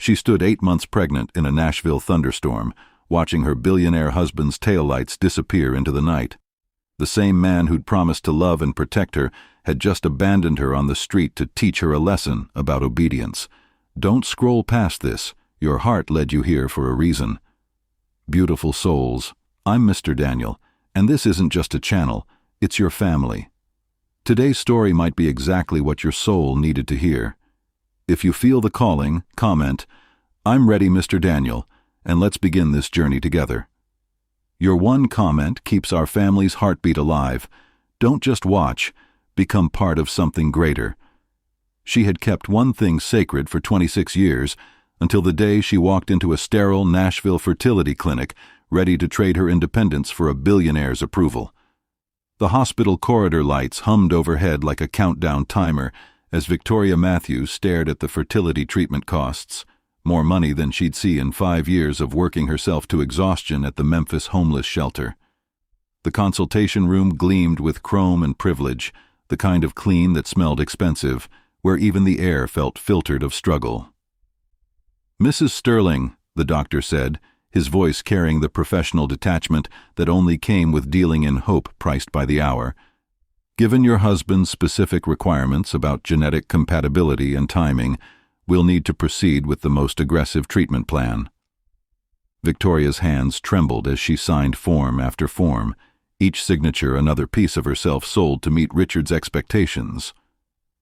She stood 8 months pregnant in a Nashville thunderstorm, watching her billionaire husband's taillights disappear into the night. The same man who'd promised to love and protect her had just abandoned her on the street to teach her a lesson about obedience. Don't scroll past this. Your heart led you here for a reason. Beautiful souls, I'm Mr. Daniel, and this isn't just a channel, it's your family. Today's story might be exactly what your soul needed to hear. If you feel the calling, comment, "I'm ready, Mr. Daniel," and let's begin this journey together. Your one comment keeps our family's heartbeat alive. Don't just watch, become part of something greater. She had kept one thing sacred for 26 years, until the day she walked into a sterile Nashville fertility clinic, ready to trade her independence for a billionaire's approval. The hospital corridor lights hummed overhead like a countdown timer as Victoria Matthews stared at the fertility treatment costs, more money than she'd see in 5 years of working herself to exhaustion at the Memphis homeless shelter. The consultation room gleamed with chrome and privilege, the kind of clean that smelled expensive, where even the air felt filtered of struggle. "Mrs. Sterling," the doctor said, his voice carrying the professional detachment that only came with dealing in hope priced by the hour, "given your husband's specific requirements about genetic compatibility and timing, we'll need to proceed with the most aggressive treatment plan." Victoria's hands trembled as she signed form after form, each signature another piece of herself sold to meet Richard's expectations.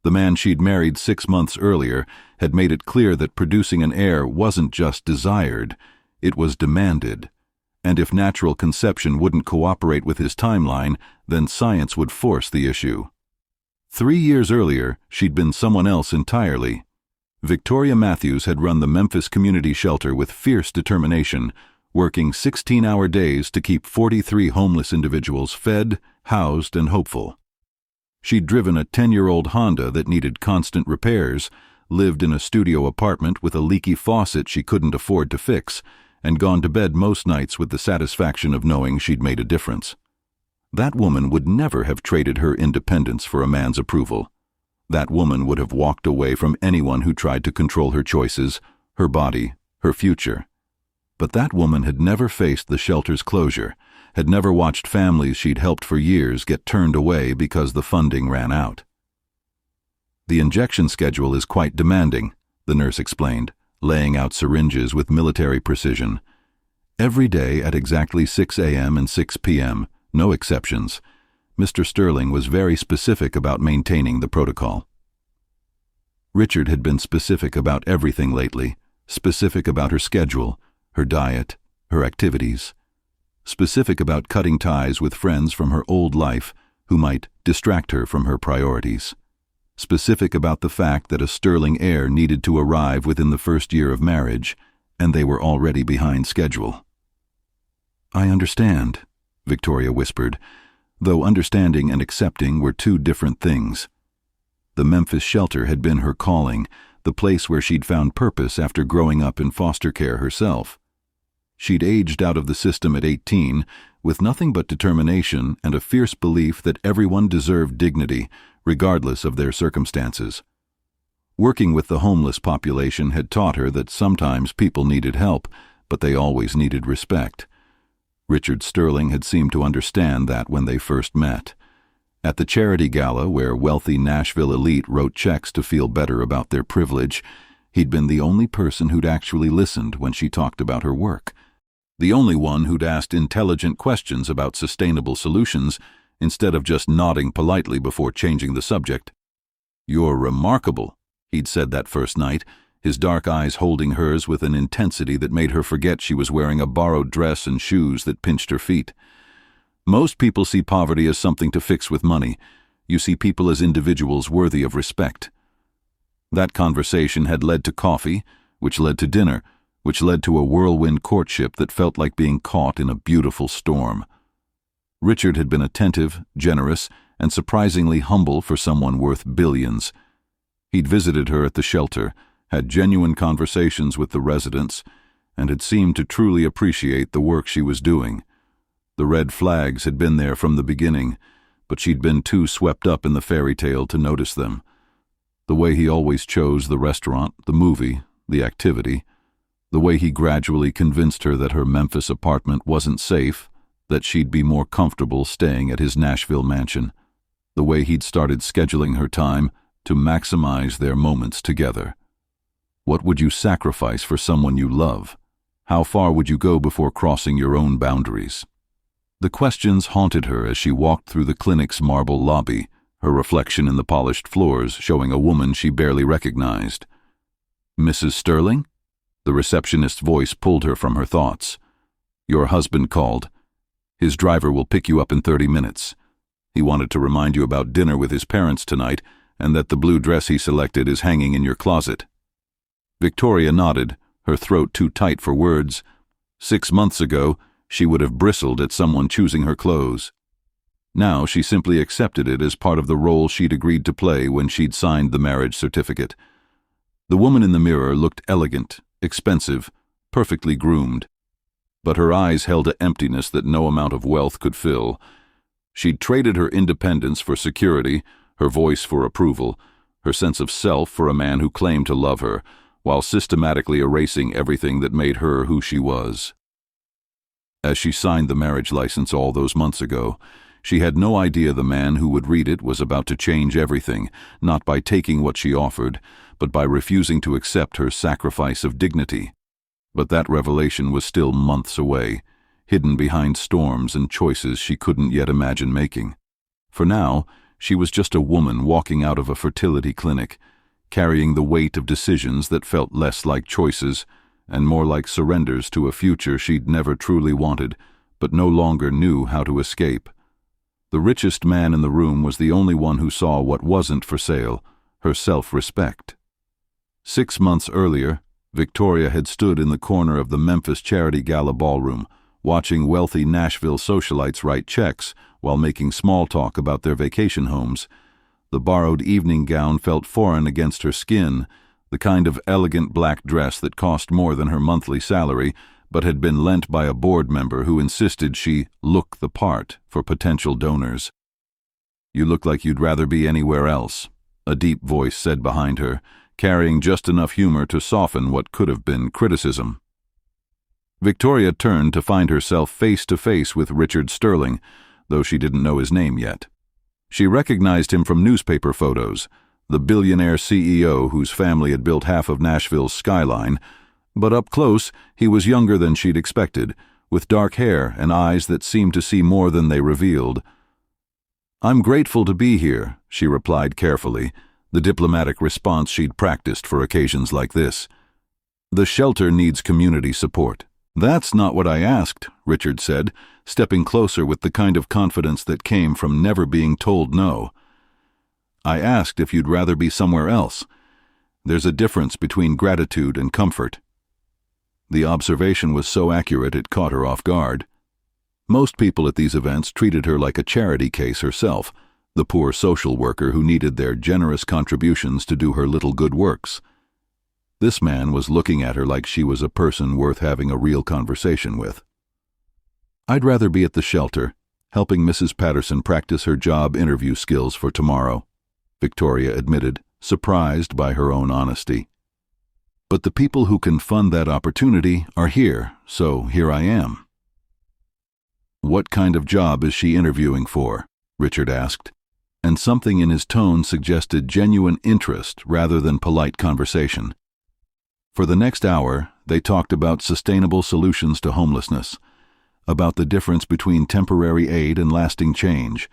The man she'd married 6 months earlier had made it clear that producing an heir wasn't just desired, it was demanded. And if natural conception wouldn't cooperate with his timeline, then science would force the issue. 3 years earlier, she'd been someone else entirely. Victoria Matthews had run the Memphis community shelter with fierce determination, working 16-hour days to keep 43 homeless individuals fed, housed, and hopeful. She'd driven a 10-year-old Honda that needed constant repairs, lived in a studio apartment with a leaky faucet she couldn't afford to fix, and gone to bed most nights with the satisfaction of knowing she'd made a difference. That woman would never have traded her independence for a man's approval. That woman would have walked away from anyone who tried to control her choices, her body, her future. But that woman had never faced the shelter's closure, had never watched families she'd helped for years get turned away because the funding ran out. "The injection schedule is quite demanding," the nurse explained, laying out syringes with military precision. "Every day at exactly 6 a.m. and 6 p.m., no exceptions. Mr. Sterling was very specific about maintaining the protocol." Richard had been specific about everything lately, specific about her schedule, her diet, her activities, specific about cutting ties with friends from her old life who might distract her from her priorities, specific about the fact that a Sterling heir needed to arrive within the first year of marriage, and they were already behind schedule. "I understand," Victoria whispered, though understanding and accepting were two different things. The Memphis shelter had been her calling, the place where she'd found purpose after growing up in foster care herself. She'd aged out of the system at 18, with nothing but determination and a fierce belief that everyone deserved dignity, regardless of their circumstances. Working with the homeless population had taught her that sometimes people needed help, but they always needed respect. Richard Sterling had seemed to understand that when they first met. At the charity gala where wealthy Nashville elite wrote checks to feel better about their privilege, he'd been the only person who'd actually listened when she talked about her work. The only one who'd asked intelligent questions about sustainable solutions instead of just nodding politely before changing the subject. "You're remarkable," he'd said that first night, his dark eyes holding hers with an intensity that made her forget she was wearing a borrowed dress and shoes that pinched her feet. "Most people see poverty as something to fix with money. You see people as individuals worthy of respect." That conversation had led to coffee, which led to dinner, which led to a whirlwind courtship that felt like being caught in a beautiful storm. Richard had been attentive, generous, and surprisingly humble for someone worth billions. He'd visited her at the shelter, had genuine conversations with the residents, and had seemed to truly appreciate the work she was doing. The red flags had been there from the beginning, but she'd been too swept up in the fairy tale to notice them. The way he always chose the restaurant, the movie, the activity, the way he gradually convinced her that her Memphis apartment wasn't safe, that she'd be more comfortable staying at his Nashville mansion, the way he'd started scheduling her time to maximize their moments together. What would you sacrifice for someone you love? How far would you go before crossing your own boundaries? The questions haunted her as she walked through the clinic's marble lobby, her reflection in the polished floors showing a woman she barely recognized. "Mrs. Sterling?" The receptionist's voice pulled her from her thoughts. "Your husband called. His driver will pick you up in 30 minutes. He wanted to remind you about dinner with his parents tonight and that the blue dress he selected is hanging in your closet." Victoria nodded, her throat too tight for words. 6 months ago, she would have bristled at someone choosing her clothes. Now she simply accepted it as part of the role she'd agreed to play when she'd signed the marriage certificate. The woman in the mirror looked elegant, expensive, perfectly groomed, but her eyes held an emptiness that no amount of wealth could fill. She'd traded her independence for security, her voice for approval, her sense of self for a man who claimed to love her, while systematically erasing everything that made her who she was. As she signed the marriage license all those months ago, she had no idea the man who would read it was about to change everything, not by taking what she offered, but by refusing to accept her sacrifice of dignity. But that revelation was still months away, hidden behind storms and choices she couldn't yet imagine making. For now, she was just a woman walking out of a fertility clinic, carrying the weight of decisions that felt less like choices and more like surrenders to a future she'd never truly wanted, but no longer knew how to escape. The richest man in the room was the only one who saw what wasn't for sale, her self-respect. 6 months earlier, Victoria had stood in the corner of the Memphis Charity Gala ballroom, watching wealthy Nashville socialites write checks while making small talk about their vacation homes. The borrowed evening gown felt foreign against her skin, the kind of elegant black dress that cost more than her monthly salary, but had been lent by a board member who insisted she look the part for potential donors. "You look like you'd rather be anywhere else," a deep voice said behind her, carrying just enough humor to soften what could have been criticism. Victoria turned to find herself face to face with Richard Sterling, though she didn't know his name yet. She recognized him from newspaper photos, the billionaire CEO whose family had built half of Nashville's skyline, but up close he was younger than she'd expected, with dark hair and eyes that seemed to see more than they revealed. "I'm grateful to be here," she replied carefully, the diplomatic response she'd practiced for occasions like this. "The shelter needs community support." "That's not what I asked," Richard said, stepping closer with the kind of confidence that came from never being told no. "I asked if you'd rather be somewhere else. There's a difference between gratitude and comfort." The observation was so accurate it caught her off guard. Most people at these events treated her like a charity case herself, the poor social worker who needed their generous contributions to do her little good works. This man was looking at her like she was a person worth having a real conversation with. "I'd rather be at the shelter, helping Mrs. Patterson practice her job interview skills for tomorrow," Victoria admitted, surprised by her own honesty. "But the people who can fund that opportunity are here, so here I am." "What kind of job is she interviewing for?" Richard asked, and something in his tone suggested genuine interest rather than polite conversation. For the next hour, they talked about sustainable solutions to homelessness, about the difference between temporary aid and lasting change,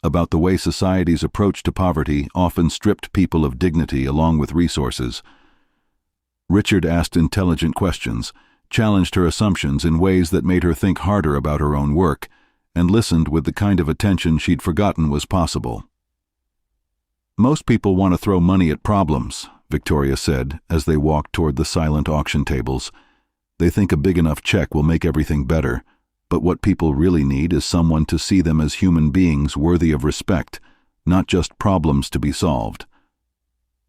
about the way society's approach to poverty often stripped people of dignity along with resources. Richard asked intelligent questions, challenged her assumptions in ways that made her think harder about her own work, and listened with the kind of attention she'd forgotten was possible. "Most people want to throw money at problems," Victoria said as they walked toward the silent auction tables. "They think a big enough check will make everything better, but what people really need is someone to see them as human beings worthy of respect, not just problems to be solved."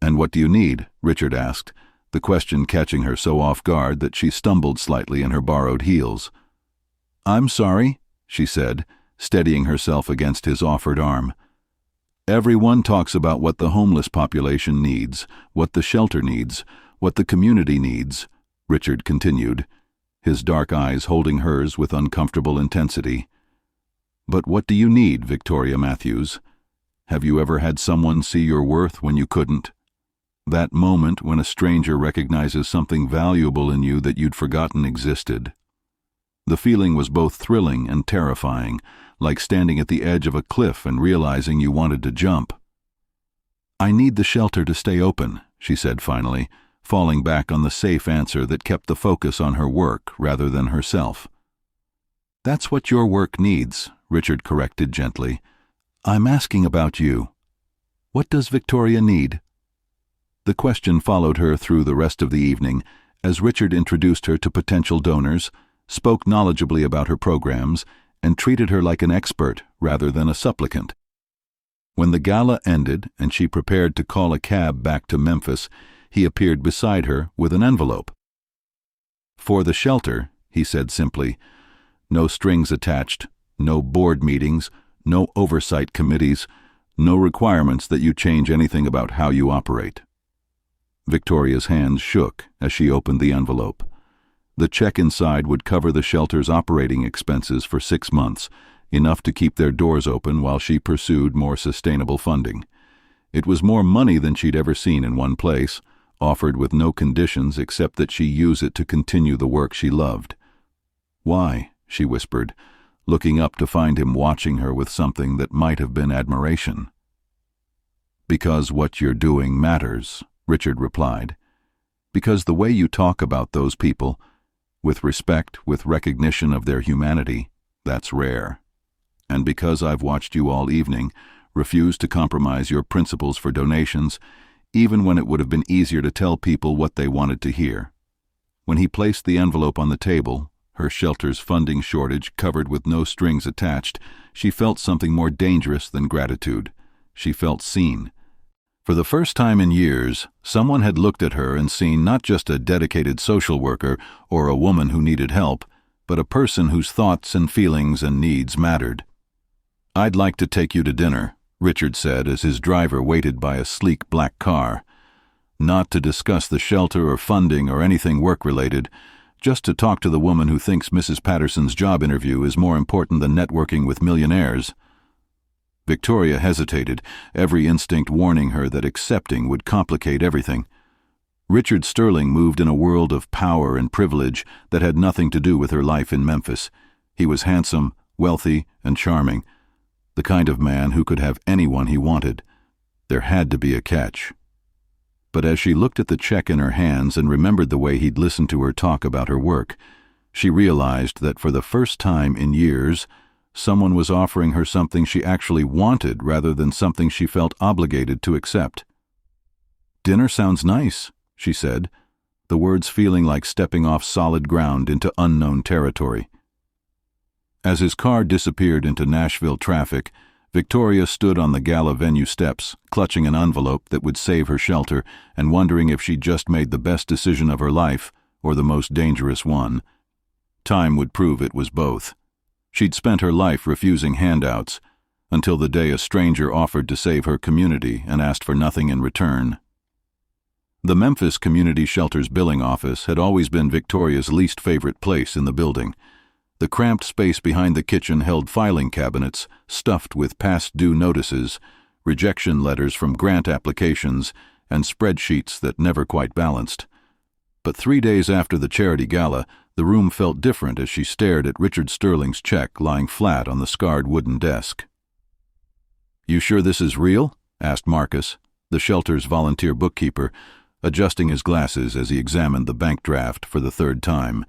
"And what do you need?" Richard asked, the question catching her so off guard that she stumbled slightly in her borrowed heels. "I'm sorry," she said, steadying herself against his offered arm. "Everyone talks about what the homeless population needs, what the shelter needs, What the community needs, Richard continued, his dark eyes holding hers with uncomfortable intensity. But what do you need, Victoria Matthews? Have you ever had someone see your worth when you couldn't? That moment when a stranger recognizes something valuable in you that you'd forgotten existed. The feeling was both thrilling and terrifying, like standing at the edge of a cliff and realizing you wanted to jump. I need the shelter to stay open, she said finally, falling back on the safe answer that kept the focus on her work rather than herself. That's what your work needs, Richard corrected gently. I'm asking about you. What does Victoria need? The question followed her through the rest of the evening as Richard introduced her to potential donors, spoke knowledgeably about her programs, and treated her like an expert rather than a supplicant. When the gala ended and she prepared to call a cab back to Memphis, he appeared beside her with an envelope. For the shelter, he said simply, no strings attached, no board meetings, no oversight committees, no requirements that you change anything about how you operate. Victoria's hands shook as she opened the envelope. The check inside would cover the shelter's operating expenses for 6 months, enough to keep their doors open while she pursued more sustainable funding. It was more money than she'd ever seen in one place, offered with no conditions except that she use it to continue the work she loved. Why? She whispered, looking up to find him watching her with something that might have been admiration. Because what you're doing matters, Richard replied. Because the way you talk about those people, with respect, with recognition of their humanity, that's rare. And because I've watched you all evening, refuse to compromise your principles for donations, even when it would have been easier to tell people what they wanted to hear. When he placed the envelope on the table, her shelter's funding shortage covered with no strings attached, she felt something more dangerous than gratitude. She felt seen. For the first time in years, someone had looked at her and seen not just a dedicated social worker or a woman who needed help, but a person whose thoughts and feelings and needs mattered. I'd like to take you to dinner, Richard said as his driver waited by a sleek black car. Not to discuss the shelter or funding or anything work-related, just to talk to the woman who thinks Mrs. Patterson's job interview is more important than networking with millionaires. Victoria hesitated, every instinct warning her that accepting would complicate everything. Richard Sterling moved in a world of power and privilege that had nothing to do with her life in Memphis. He was handsome, wealthy, and charming, the kind of man who could have anyone he wanted. There had to be a catch. But as she looked at the check in her hands and remembered the way he'd listened to her talk about her work, she realized that for the first time in years, someone was offering her something she actually wanted rather than something she felt obligated to accept. Dinner sounds nice, she said, the words feeling like stepping off solid ground into unknown territory. As his car disappeared into Nashville traffic, Victoria stood on the gala venue steps, clutching an envelope that would save her shelter and wondering if she'd just made the best decision of her life or the most dangerous one. Time would prove it was both. She'd spent her life refusing handouts, until the day a stranger offered to save her community and asked for nothing in return. The Memphis Community Shelter's billing office had always been Victoria's least favorite place in the building. The cramped space behind the kitchen held filing cabinets stuffed with past-due notices, rejection letters from grant applications, and spreadsheets that never quite balanced. But 3 days after the charity gala, the room felt different as she stared at Richard Sterling's check lying flat on the scarred wooden desk. "You sure this is real?" asked Marcus, the shelter's volunteer bookkeeper, adjusting his glasses as he examined the bank draft for the 3rd time.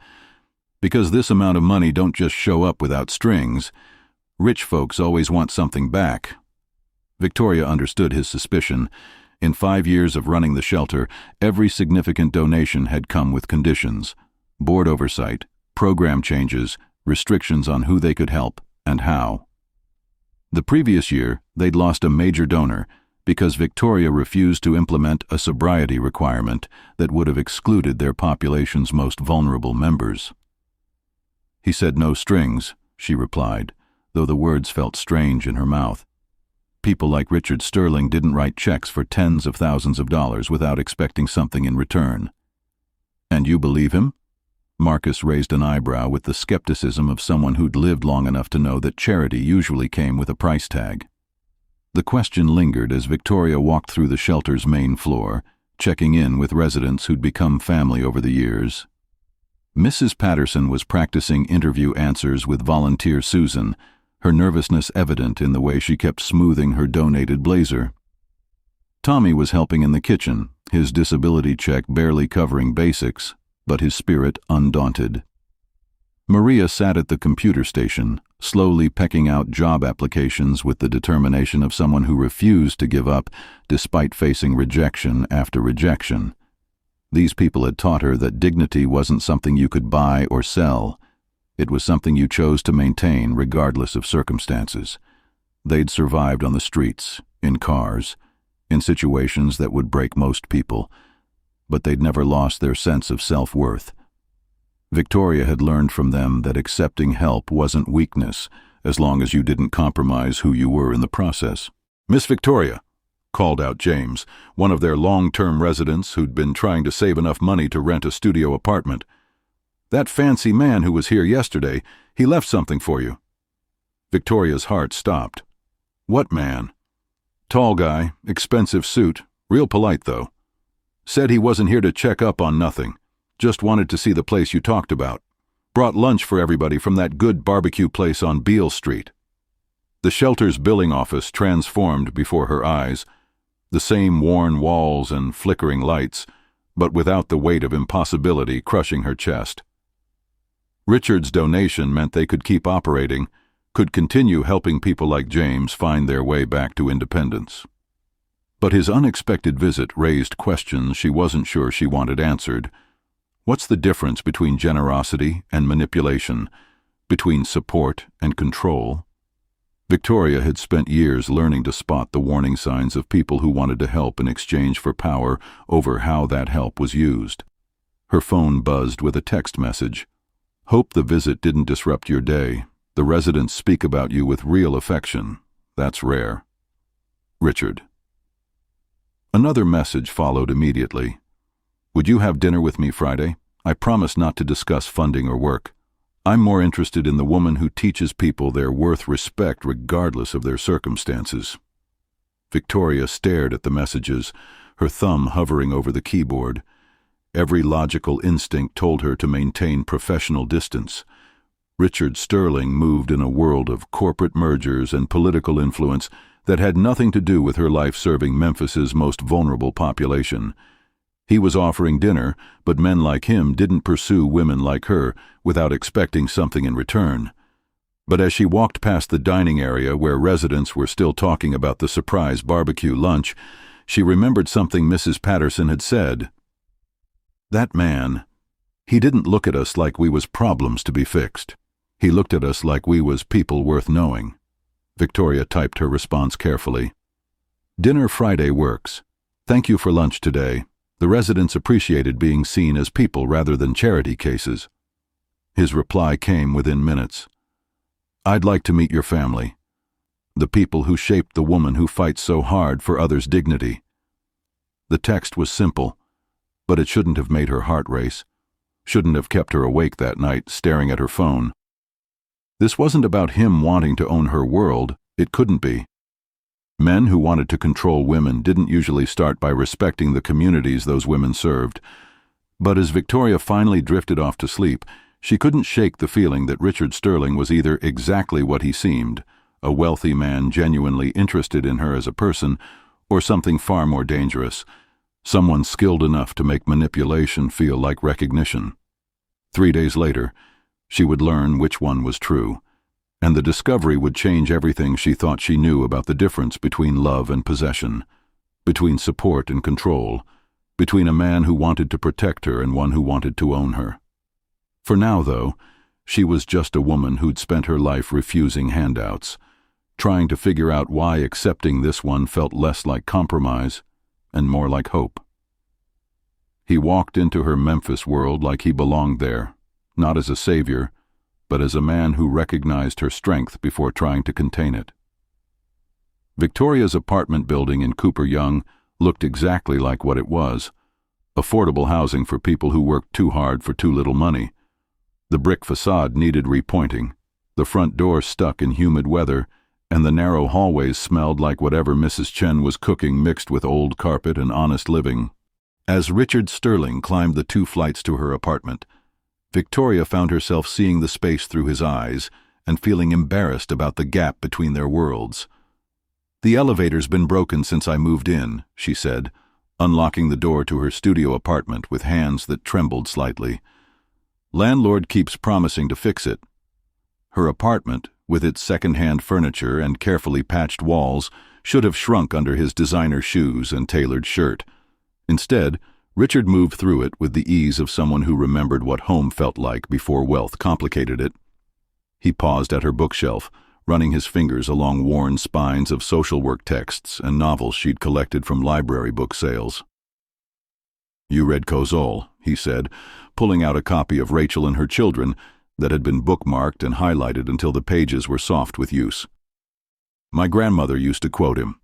"Because this amount of money don't just show up without strings. Rich folks always want something back." Victoria understood his suspicion. In 5 years of running the shelter, every significant donation had come with conditions: board oversight, program changes, restrictions on who they could help and how. The previous year, they'd lost a major donor because Victoria refused to implement a sobriety requirement that would have excluded their population's most vulnerable members. "He said no strings," she replied, though the words felt strange in her mouth. People like Richard Sterling didn't write checks for tens of thousands of dollars without expecting something in return. And you believe him? Marcus raised an eyebrow with the skepticism of someone who'd lived long enough to know that charity usually came with a price tag. The question lingered as Victoria walked through the shelter's main floor, checking in with residents who'd become family over the years. Mrs. Patterson was practicing interview answers with volunteer Susan, her nervousness evident in the way she kept smoothing her donated blazer. Tommy was helping in the kitchen, his disability check barely covering basics, but his spirit undaunted. Maria sat at the computer station, slowly pecking out job applications with the determination of someone who refused to give up despite facing rejection after rejection. These people had taught her that dignity wasn't something you could buy or sell. It was something you chose to maintain regardless of circumstances. They'd survived on the streets, in cars, in situations that would break most people, but they'd never lost their sense of self-worth. Victoria had learned from them that accepting help wasn't weakness, as long as you didn't compromise who you were in the process. "Miss Victoria," called out James, one of their long-term residents who'd been trying to save enough money to rent a studio apartment. "That fancy man who was here yesterday, he left something for you." Victoria's heart stopped. "What man?" "Tall guy, expensive suit, real polite though. Said he wasn't here to check up on nothing. Just wanted to see the place you talked about. Brought lunch for everybody from that good barbecue place on Beale Street." The shelter's billing office transformed before her eyes, the same worn walls and flickering lights, but without the weight of impossibility crushing her chest. Richard's donation meant they could keep operating, could continue helping people like James find their way back to independence. But his unexpected visit raised questions she wasn't sure she wanted answered. What's the difference between generosity and manipulation, between support and control? Victoria had spent years learning to spot the warning signs of people who wanted to help in exchange for power over how that help was used. Her phone buzzed with a text message. "Hope the visit didn't disrupt your day. The residents speak about you with real affection. That's rare. Richard." Another message followed immediately. "Would you have dinner with me Friday? I promise not to discuss funding or work. I'm more interested in the woman who teaches people they're worth respect regardless of their circumstances." Victoria stared at the messages, her thumb hovering over the keyboard. Every logical instinct told her to maintain professional distance. Richard Sterling moved in a world of corporate mergers and political influence that had nothing to do with her life serving Memphis's most vulnerable population. He was offering dinner, but men like him didn't pursue women like her without expecting something in return. But as she walked past the dining area where residents were still talking about the surprise barbecue lunch, she remembered something Mrs. Patterson had said. "That man, he didn't look at us like we was problems to be fixed. He looked at us like we was people worth knowing." Victoria typed her response carefully. "Dinner Friday works. Thank you for lunch today. The residents appreciated being seen as people rather than charity cases." His reply came within minutes. "I'd like to meet your family. The people who shaped the woman who fights so hard for others' dignity." The text was simple, but it shouldn't have made her heart race, shouldn't have kept her awake that night staring at her phone. This wasn't about him wanting to own her world. It couldn't be. Men who wanted to control women didn't usually start by respecting the communities those women served. But as Victoria finally drifted off to sleep, she couldn't shake the feeling that Richard Sterling was either exactly what he seemed, a wealthy man genuinely interested in her as a person, or something far more dangerous, someone skilled enough to make manipulation feel like recognition. 3 days later, she would learn which one was true, and the discovery would change everything she thought she knew about the difference between love and possession, between support and control, between a man who wanted to protect her and one who wanted to own her. For now, though, she was just a woman who'd spent her life refusing handouts, trying to figure out why accepting this one felt less like compromise and more like hope. He walked into her Memphis world like he belonged there, not as a savior, but as a man who recognized her strength before trying to contain it. Victoria's apartment building in Cooper Young looked exactly like what it was, Affordable housing for people who worked too hard for too little money. The brick facade needed repointing, the front door stuck in humid weather, and the narrow hallways smelled like whatever Mrs. Chen was cooking mixed with old carpet and honest living. As Richard Sterling climbed the 2 flights to her apartment, Victoria found herself seeing the space through his eyes and feeling embarrassed about the gap between their worlds. "The elevator's been broken since I moved in," she said, unlocking the door to her studio apartment with hands that trembled slightly. "Landlord keeps promising to fix it." Her apartment, with its second-hand furniture and carefully patched walls, should have shrunk under his designer shoes and tailored shirt. Instead, Richard moved through it with the ease of someone who remembered what home felt like before wealth complicated it. He paused at her bookshelf, running his fingers along worn spines of social work texts and novels she'd collected from library book sales. "You read Cozol," he said, pulling out a copy of Rachel and Her Children that had been bookmarked and highlighted until the pages were soft with use. "My grandmother used to quote him.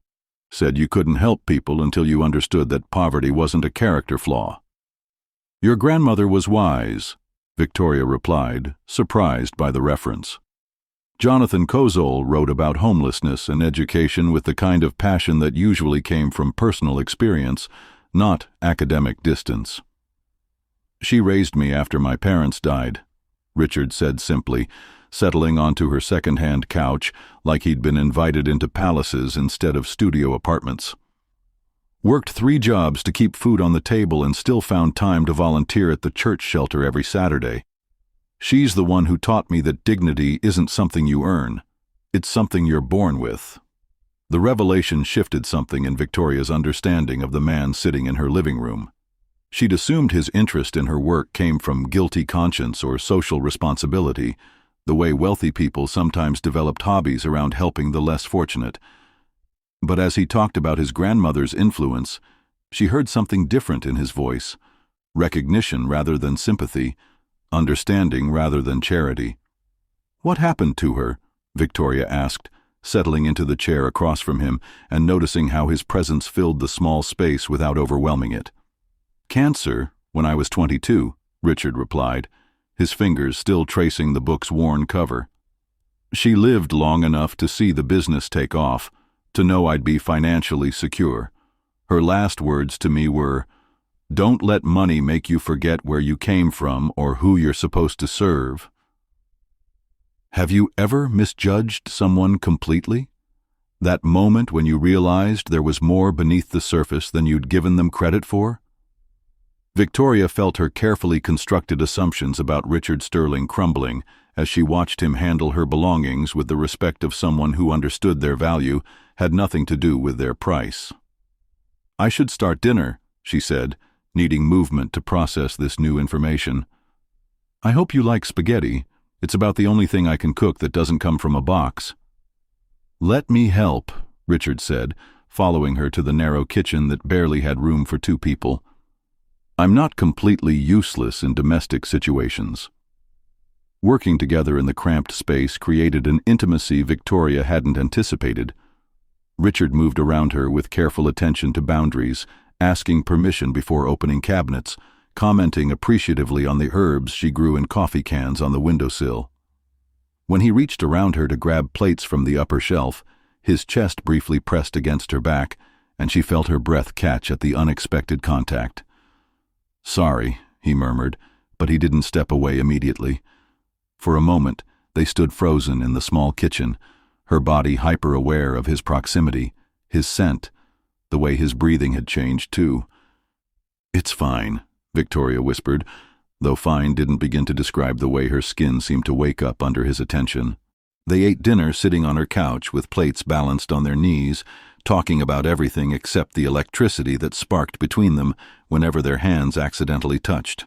Said you couldn't help people until you understood that poverty wasn't a character flaw." "Your grandmother was wise," Victoria replied, surprised by the reference. Jonathan Cozol wrote about homelessness and education with the kind of passion that usually came from personal experience, not academic distance. "She raised me after my parents died," Richard said simply, settling onto her second-hand couch like he'd been invited into palaces instead of studio apartments. "Worked 3 jobs to keep food on the table and still found time to volunteer at the church shelter every Saturday. She's the one who taught me that dignity isn't something you earn. It's something you're born with." The revelation shifted something in Victoria's understanding of the man sitting in her living room. She'd assumed his interest in her work came from guilty conscience or social responsibility, the way wealthy people sometimes developed hobbies around helping the less fortunate. But as he talked about his grandmother's influence, she heard something different in his voice, recognition rather than sympathy, understanding rather than charity. "What happened to her?" Victoria asked, settling into the chair across from him and noticing how his presence filled the small space without overwhelming it. "Cancer, when I was 22, Richard replied, his fingers still tracing the book's worn cover. "She lived long enough to see the business take off, to know I'd be financially secure. Her last words to me were, 'Don't let money make you forget where you came from or who you're supposed to serve.'" Have you ever misjudged someone completely? That moment when you realized there was more beneath the surface than you'd given them credit for? Victoria felt her carefully constructed assumptions about Richard Sterling crumbling as she watched him handle her belongings with the respect of someone who understood their value had nothing to do with their price. "I should start dinner," she said, needing movement to process this new information. "I hope you like spaghetti. It's about the only thing I can cook that doesn't come from a box." "Let me help," Richard said, following her to the narrow kitchen that barely had room for 2 people. "I'm not completely useless in domestic situations." Working together in the cramped space created an intimacy Victoria hadn't anticipated. Richard moved around her with careful attention to boundaries, asking permission before opening cabinets, commenting appreciatively on the herbs she grew in coffee cans on the windowsill. When he reached around her to grab plates from the upper shelf, his chest briefly pressed against her back, and she felt her breath catch at the unexpected contact. "Sorry," he murmured, but he didn't step away immediately. For a moment, they stood frozen in the small kitchen, her body hyper-aware of his proximity, his scent, the way his breathing had changed too. "It's fine," Victoria whispered, though fine didn't begin to describe the way her skin seemed to wake up under his attention. They ate dinner sitting on her couch with plates balanced on their knees, talking about everything except the electricity that sparked between them whenever their hands accidentally touched.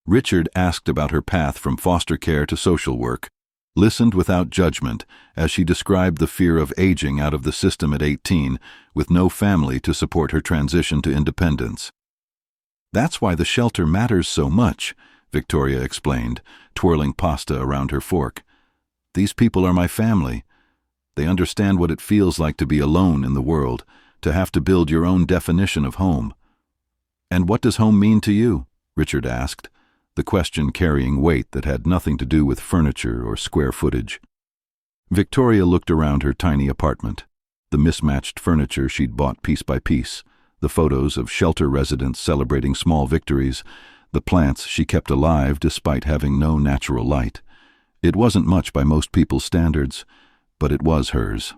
Richard asked about her path from foster care to social work, listened without judgment as she described the fear of aging out of the system at 18 with no family to support her transition to independence. "That's why the shelter matters so much," Victoria explained, twirling pasta around her fork. "These people are my family. They understand what it feels like to be alone in the world, to have to build your own definition of home." "And what does home mean to you?" Richard asked, the question carrying weight that had nothing to do with furniture or square footage. Victoria looked around her tiny apartment, the mismatched furniture she'd bought piece by piece, the photos of shelter residents celebrating small victories, the plants she kept alive despite having no natural light. It wasn't much by most people's standards, but it was hers.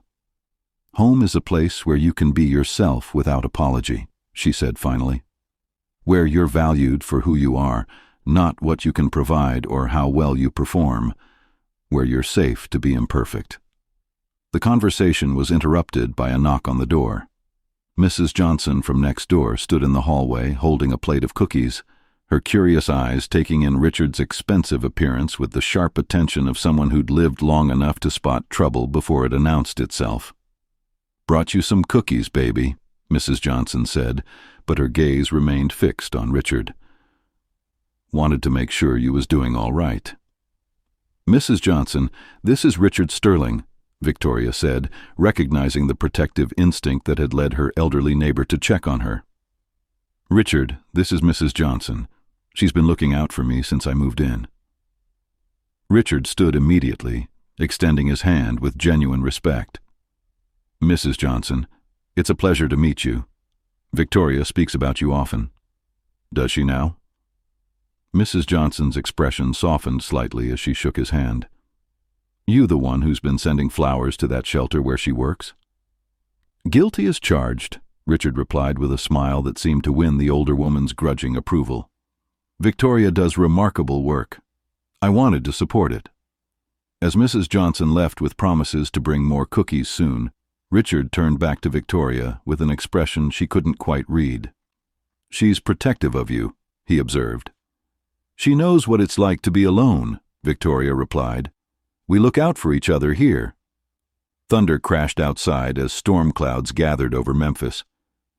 "Home is a place where you can be yourself without apology," she said finally. "Where you're valued for who you are, not what you can provide or how well you perform. Where you're safe to be imperfect." The conversation was interrupted by a knock on the door. Mrs. Johnson from next door stood in the hallway holding a plate of cookies, her curious eyes taking in Richard's expensive appearance with the sharp attention of someone who'd lived long enough to spot trouble before it announced itself. "Brought you some cookies, baby," Mrs. Johnson said, but her gaze remained fixed on Richard. "Wanted to make sure you was doing all right." "Mrs. Johnson, this is Richard Sterling," Victoria said, recognizing the protective instinct that had led her elderly neighbor to check on her. "Richard, this is Mrs. Johnson. She's been looking out for me since I moved in." Richard stood immediately, extending his hand with genuine respect. "Mrs. Johnson, it's a pleasure to meet you. Victoria speaks about you often." "Does she now?" Mrs. Johnson's expression softened slightly as she shook his hand. "You the one who's been sending flowers to that shelter where she works?" "Guilty as charged," Richard replied with a smile that seemed to win the older woman's grudging approval. "Victoria does remarkable work. I wanted to support it." As Mrs. Johnson left with promises to bring more cookies soon, Richard turned back to Victoria with an expression she couldn't quite read. "She's protective of you," he observed. "She knows what it's like to be alone," Victoria replied. "We look out for each other here." Thunder crashed outside as storm clouds gathered over Memphis,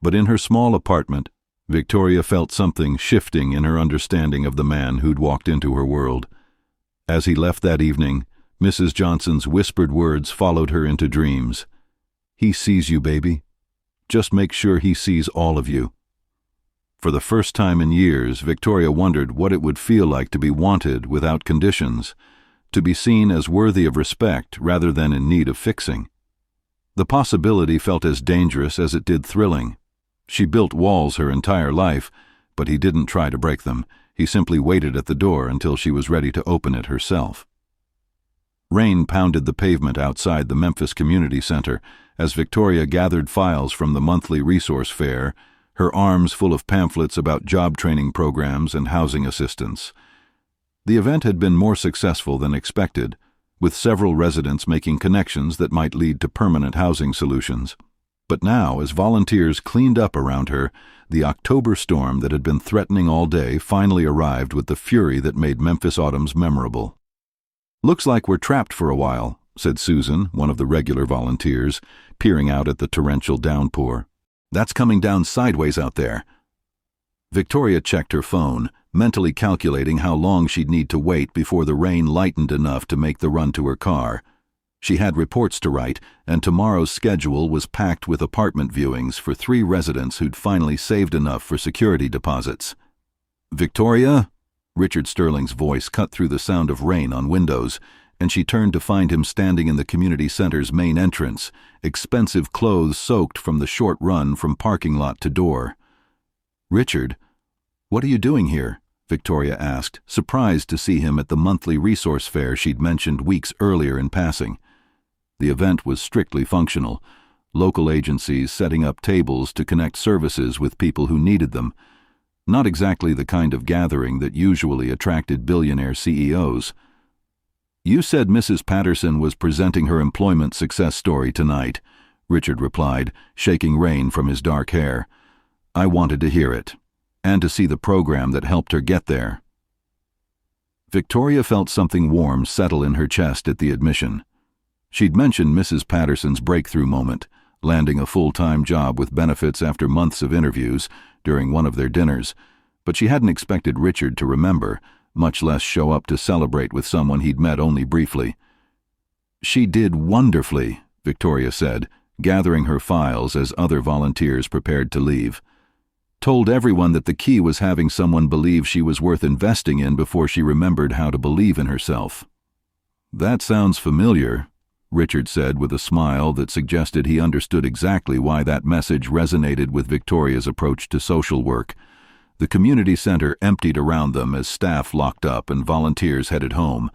but in her small apartment, Victoria felt something shifting in her understanding of the man who'd walked into her world. As he left that evening, Mrs. Johnson's whispered words followed her into dreams. "He sees you, baby. Just make sure he sees all of you." For the first time in years, Victoria wondered what it would feel like to be wanted without conditions, to be seen as worthy of respect rather than in need of fixing. The possibility felt as dangerous as it did thrilling. She built walls her entire life, but he didn't try to break them. He simply waited at the door until she was ready to open it herself. Rain pounded the pavement outside the Memphis Community Center as Victoria gathered files from the monthly resource fair, her arms full of pamphlets about job training programs and housing assistance. The event had been more successful than expected, with several residents making connections that might lead to permanent housing solutions. But now, as volunteers cleaned up around her, the October storm that had been threatening all day finally arrived with the fury that made Memphis autumns memorable. "Looks like we're trapped for a while," said Susan, one of the regular volunteers, peering out at the torrential downpour. "That's coming down sideways out there." Victoria checked her phone, mentally calculating how long she'd need to wait before the rain lightened enough to make the run to her car. She had reports to write, and tomorrow's schedule was packed with apartment viewings for 3 residents who'd finally saved enough for security deposits. "Victoria?" Richard Sterling's voice cut through the sound of rain on windows, and she turned to find him standing in the community center's main entrance, expensive clothes soaked from the short run from parking lot to door. "Richard, what are you doing here?" Victoria asked, surprised to see him at the monthly resource fair she'd mentioned weeks earlier in passing. The event was strictly functional, local agencies setting up tables to connect services with people who needed them. Not exactly the kind of gathering that usually attracted billionaire CEOs. "You said Mrs. Patterson was presenting her employment success story tonight," Richard replied, shaking rain from his dark hair. "I wanted to hear it, and to see the program that helped her get there." Victoria felt something warm settle in her chest at the admission. She'd mentioned Mrs. Patterson's breakthrough moment, landing a full-time job with benefits after months of interviews, during one of their dinners, but she hadn't expected Richard to remember, much less show up to celebrate with someone he'd met only briefly. "She did wonderfully," Victoria said, gathering her files as other volunteers prepared to leave. told everyone that the key was having someone believe she was worth investing in before she remembered how to believe in herself. "That sounds familiar," Richard said with a smile that suggested he understood exactly why that message resonated with Victoria's approach to social work. The community center emptied around them as staff locked up and volunteers headed home,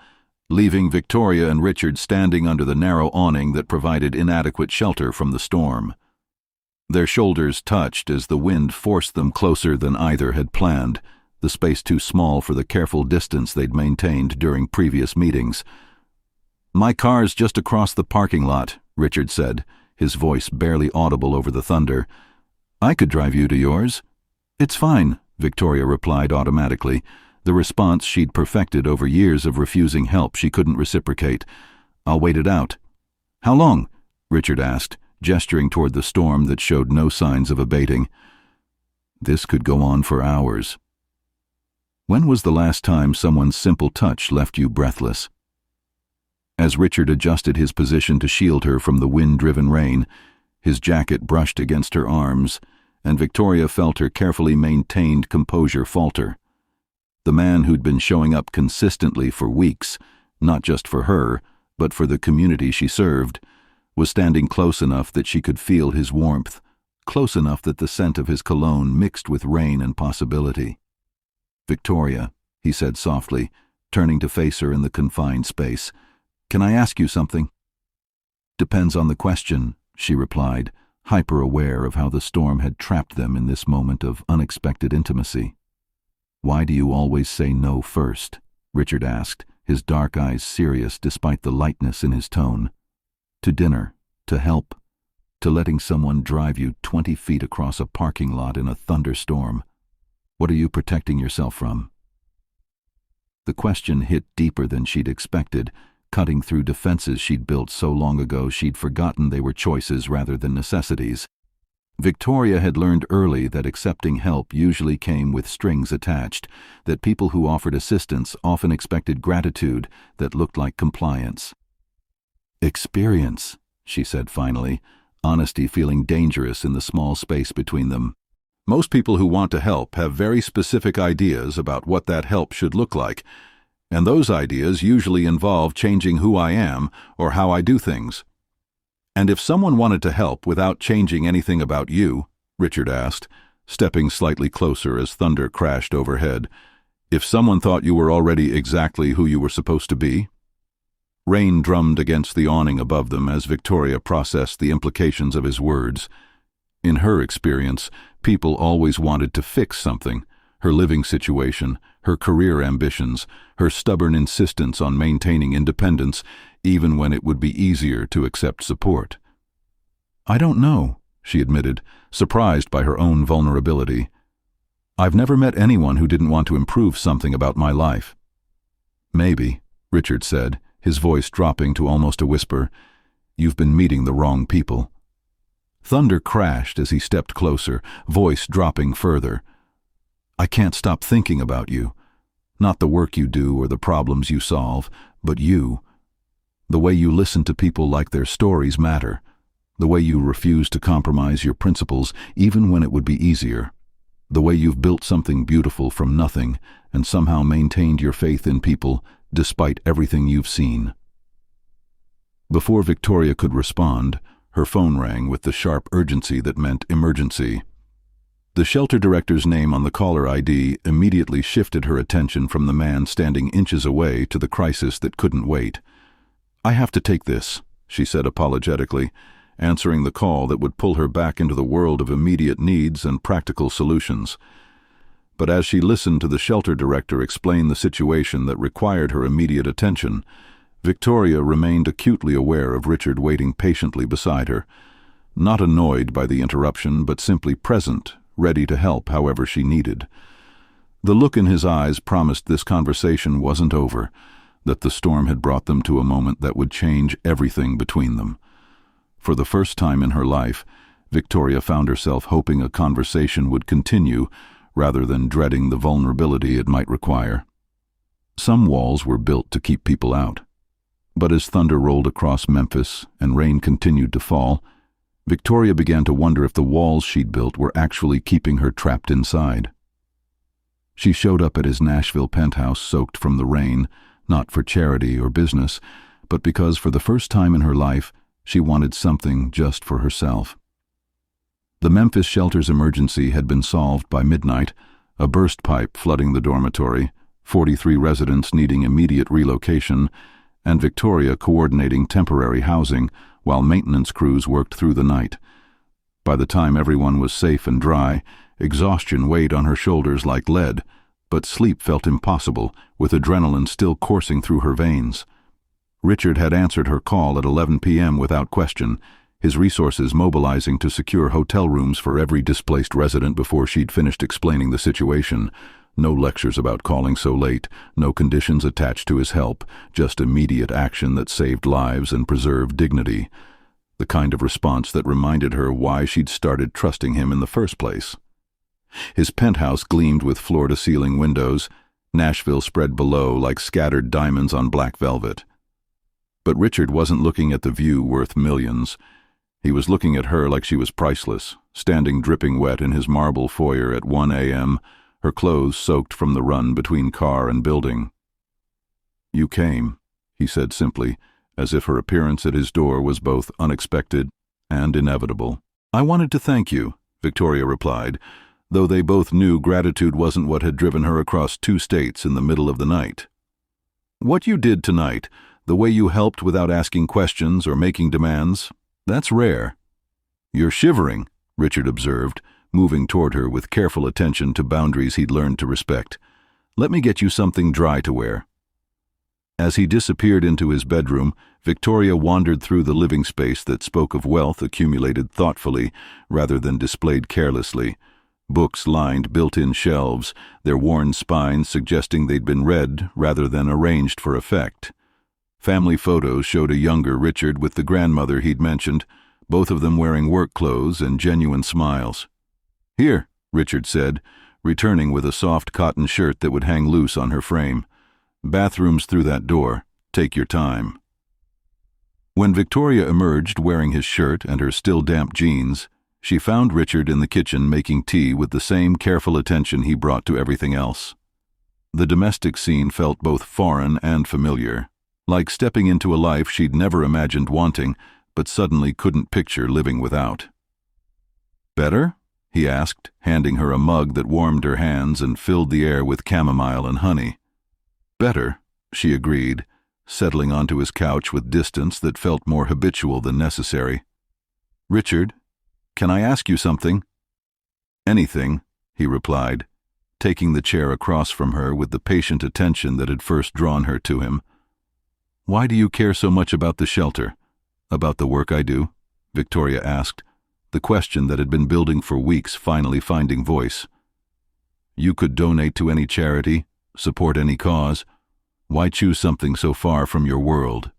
leaving Victoria and Richard standing under the narrow awning that provided inadequate shelter from the storm. Their shoulders touched as the wind forced them closer than either had planned, the space too small for the careful distance they'd maintained during previous meetings. "My car's just across the parking lot," Richard said, his voice barely audible over the thunder. "I could drive you to yours." "It's fine," Victoria replied automatically, the response she'd perfected over years of refusing help she couldn't reciprocate. "I'll wait it out." "How long?" Richard asked, gesturing toward the storm that showed no signs of abating. "This could go on for hours." "When was the last time someone's simple touch left you breathless?" As Richard adjusted his position to shield her from the wind-driven rain, his jacket brushed against her arms, and Victoria felt her carefully maintained composure falter. The man who'd been showing up consistently for weeks, not just for her, but for the community she served, was standing close enough that she could feel his warmth, close enough that the scent of his cologne mixed with rain and possibility. "Victoria," he said softly, turning to face her in the confined space, "can I ask you something?" "Depends on the question," she replied, hyper-aware of how the storm had trapped them in this moment of unexpected intimacy. "Why do you always say no first?" Richard asked, his dark eyes serious despite the lightness in his tone. "To dinner, to help, to letting someone drive you 20 feet across a parking lot in a thunderstorm. What are you protecting yourself from?" The question hit deeper than she'd expected, cutting through defenses she'd built so long ago she'd forgotten they were choices rather than necessities. Victoria had learned early that accepting help usually came with strings attached, that people who offered assistance often expected gratitude that looked like compliance. "Experience," she said finally, honesty feeling dangerous in the small space between them. "Most people who want to help have very specific ideas about what that help should look like, and those ideas usually involve changing who I am or how I do things." "And if someone wanted to help without changing anything about you," Richard asked, stepping slightly closer as thunder crashed overhead, "if someone thought you were already exactly who you were supposed to be?" Rain drummed against the awning above them as Victoria processed the implications of his words. In her experience, people always wanted to fix something: her living situation, her career ambitions, her stubborn insistence on maintaining independence, even when it would be easier to accept support. "I don't know," she admitted, surprised by her own vulnerability. "I've never met anyone who didn't want to improve something about my life." "Maybe," Richard said, his voice dropping to almost a whisper, "you've been meeting the wrong people." Thunder crashed as he stepped closer, voice dropping further. "I can't stop thinking about you. Not the work you do or the problems you solve, but you. The way you listen to people like their stories matter. The way you refuse to compromise your principles even when it would be easier. The way you've built something beautiful from nothing and somehow maintained your faith in people despite everything you've seen." Before Victoria could respond, her phone rang with the sharp urgency that meant emergency. The shelter director's name on the caller ID immediately shifted her attention from the man standing inches away to the crisis that couldn't wait. "I have to take this," she said apologetically, answering the call that would pull her back into the world of immediate needs and practical solutions. But as she listened to the shelter director explain the situation that required her immediate attention, Victoria remained acutely aware of Richard waiting patiently beside her, not annoyed by the interruption, but simply present, ready to help however she needed. The look in his eyes promised this conversation wasn't over, that the storm had brought them to a moment that would change everything between them. For the first time in her life, Victoria found herself hoping a conversation would continue rather than dreading the vulnerability it might require. Some walls were built to keep people out. But as thunder rolled across Memphis and rain continued to fall, Victoria began to wonder if the walls she'd built were actually keeping her trapped inside. She showed up at his Nashville penthouse soaked from the rain, not for charity or business, but because for the first time in her life, she wanted something just for herself. The Memphis shelter's emergency had been solved by midnight, a burst pipe flooding the dormitory, 43 residents needing immediate relocation, and Victoria coordinating temporary housing while maintenance crews worked through the night. By the time everyone was safe and dry, exhaustion weighed on her shoulders like lead, but sleep felt impossible, with adrenaline still coursing through her veins. Richard had answered her call at 11 p.m. without question, his resources mobilizing to secure hotel rooms for every displaced resident before she'd finished explaining the situation. No lectures about calling so late, no conditions attached to his help, just immediate action that saved lives and preserved dignity. The kind of response that reminded her why she'd started trusting him in the first place. His penthouse gleamed with floor-to-ceiling windows, Nashville spread below like scattered diamonds on black velvet. But Richard wasn't looking at the view worth millions. He was looking at her like she was priceless, standing dripping wet in his marble foyer at 1 a.m., her clothes soaked from the run between car and building. "You came," he said simply, as if her appearance at his door was both unexpected and inevitable. "I wanted to thank you," Victoria replied, though they both knew gratitude wasn't what had driven her across 2 states in the middle of the night. "What you did tonight, the way you helped without asking questions or making demands, that's rare." "You're shivering," Richard observed, moving toward her with careful attention to boundaries he'd learned to respect. "Let me get you something dry to wear." As he disappeared into his bedroom, Victoria wandered through the living space that spoke of wealth accumulated thoughtfully rather than displayed carelessly. Books lined built-in shelves, their worn spines suggesting they'd been read rather than arranged for effect. Family photos showed a younger Richard with the grandmother he'd mentioned, both of them wearing work clothes and genuine smiles. "Here," Richard said, returning with a soft cotton shirt that would hang loose on her frame. "Bathroom's through that door. Take your time." When Victoria emerged wearing his shirt and her still damp jeans, she found Richard in the kitchen making tea with the same careful attention he brought to everything else. The domestic scene felt both foreign and familiar, like stepping into a life she'd never imagined wanting, but suddenly couldn't picture living without. "Better?" he asked, handing her a mug that warmed her hands and filled the air with chamomile and honey. "Better," she agreed, settling onto his couch with distance that felt more habitual than necessary. "Richard, can I ask you something?" "Anything," he replied, taking the chair across from her with the patient attention that had first drawn her to him. "Why do you care so much about the shelter? About the work I do?" Victoria asked, the question that had been building for weeks finally finding voice. "You could donate to any charity, support any cause. Why choose something so far from your world?"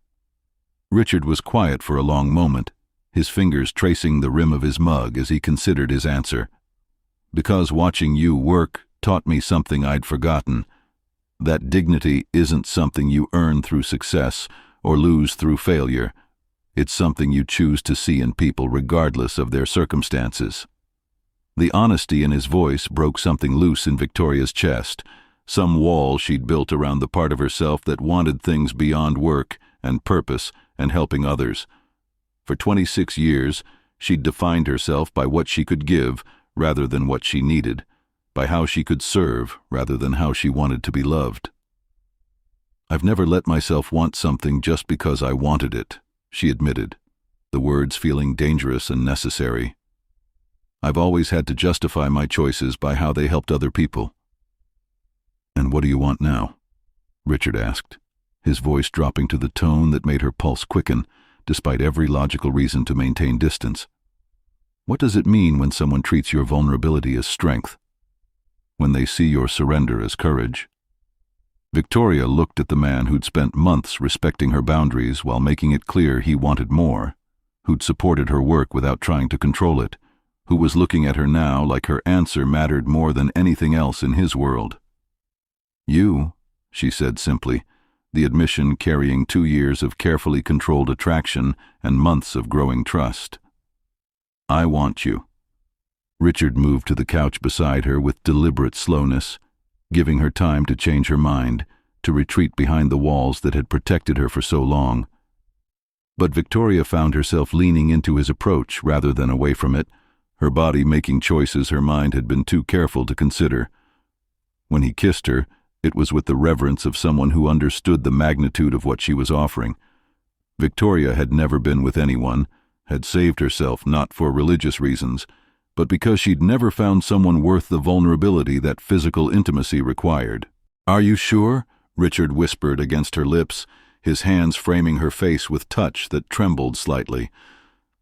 Richard was quiet for a long moment, his fingers tracing the rim of his mug as he considered his answer. "Because watching you work taught me something I'd forgotten. That dignity isn't something you earn through success or lose through failure. It's something you choose to see in people regardless of their circumstances." The honesty in his voice broke something loose in Victoria's chest, some wall she'd built around the part of herself that wanted things beyond work and purpose and helping others. For 26 years, she'd defined herself by what she could give rather than what she needed, by how she could serve rather than how she wanted to be loved. "I've never let myself want something just because I wanted it," she admitted, the words feeling dangerous and necessary. "I've always had to justify my choices by how they helped other people." "And what do you want now?" Richard asked, his voice dropping to the tone that made her pulse quicken, despite every logical reason to maintain distance. "What does it mean when someone treats your vulnerability as strength? When they see your surrender as courage?" Victoria looked at the man who'd spent months respecting her boundaries while making it clear he wanted more, who'd supported her work without trying to control it, who was looking at her now like her answer mattered more than anything else in his world. "You," she said simply, the admission carrying 2 years of carefully controlled attraction and months of growing trust. I want you." Richard moved to the couch beside her with deliberate slowness, giving her time to change her mind, to retreat behind the walls that had protected her for so long. But Victoria found herself leaning into his approach rather than away from it, her body making choices her mind had been too careful to consider. When he kissed her, it was with the reverence of someone who understood the magnitude of what she was offering. Victoria had never been with anyone, had saved herself not for religious reasons, but because she'd never found someone worth the vulnerability that physical intimacy required. "Are you sure?" Richard whispered against her lips, his hands framing her face with touch that trembled slightly.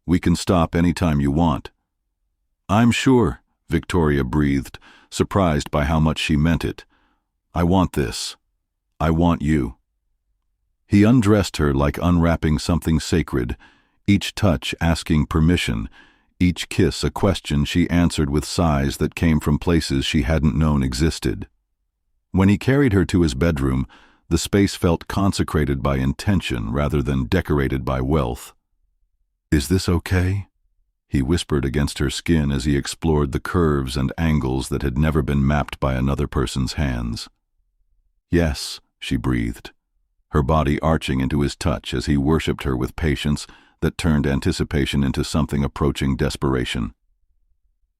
"We can stop any time you want." "I'm sure," Victoria breathed, surprised by how much she meant it. "I want this. I want you." He undressed her like unwrapping something sacred, each touch asking permission, each kiss a question she answered with sighs that came from places she hadn't known existed. When he carried her to his bedroom, the space felt consecrated by intention rather than decorated by wealth. "Is this okay?" he whispered against her skin as he explored the curves and angles that had never been mapped by another person's hands. "Yes," she breathed, her body arching into his touch as he worshipped her with patience that turned anticipation into something approaching desperation.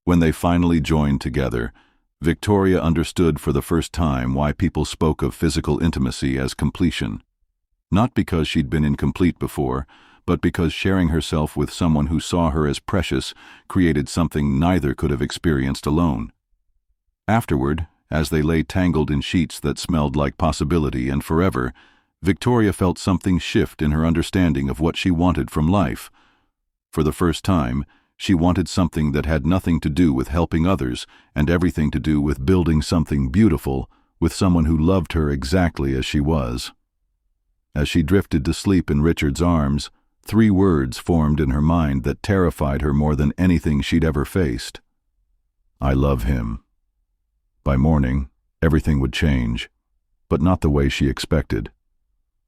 When they finally joined together, Victoria understood for the first time why people spoke of physical intimacy as completion. Not because she'd been incomplete before, but because sharing herself with someone who saw her as precious created something neither could have experienced alone. Afterward, as they lay tangled in sheets that smelled like possibility and forever, Victoria felt something shift in her understanding of what she wanted from life. For the first time, she wanted something that had nothing to do with helping others and everything to do with building something beautiful with someone who loved her exactly as she was. As she drifted to sleep in Richard's arms, 3 words formed in her mind that terrified her more than anything she'd ever faced. "I love him." By morning, everything would change, but not the way she expected.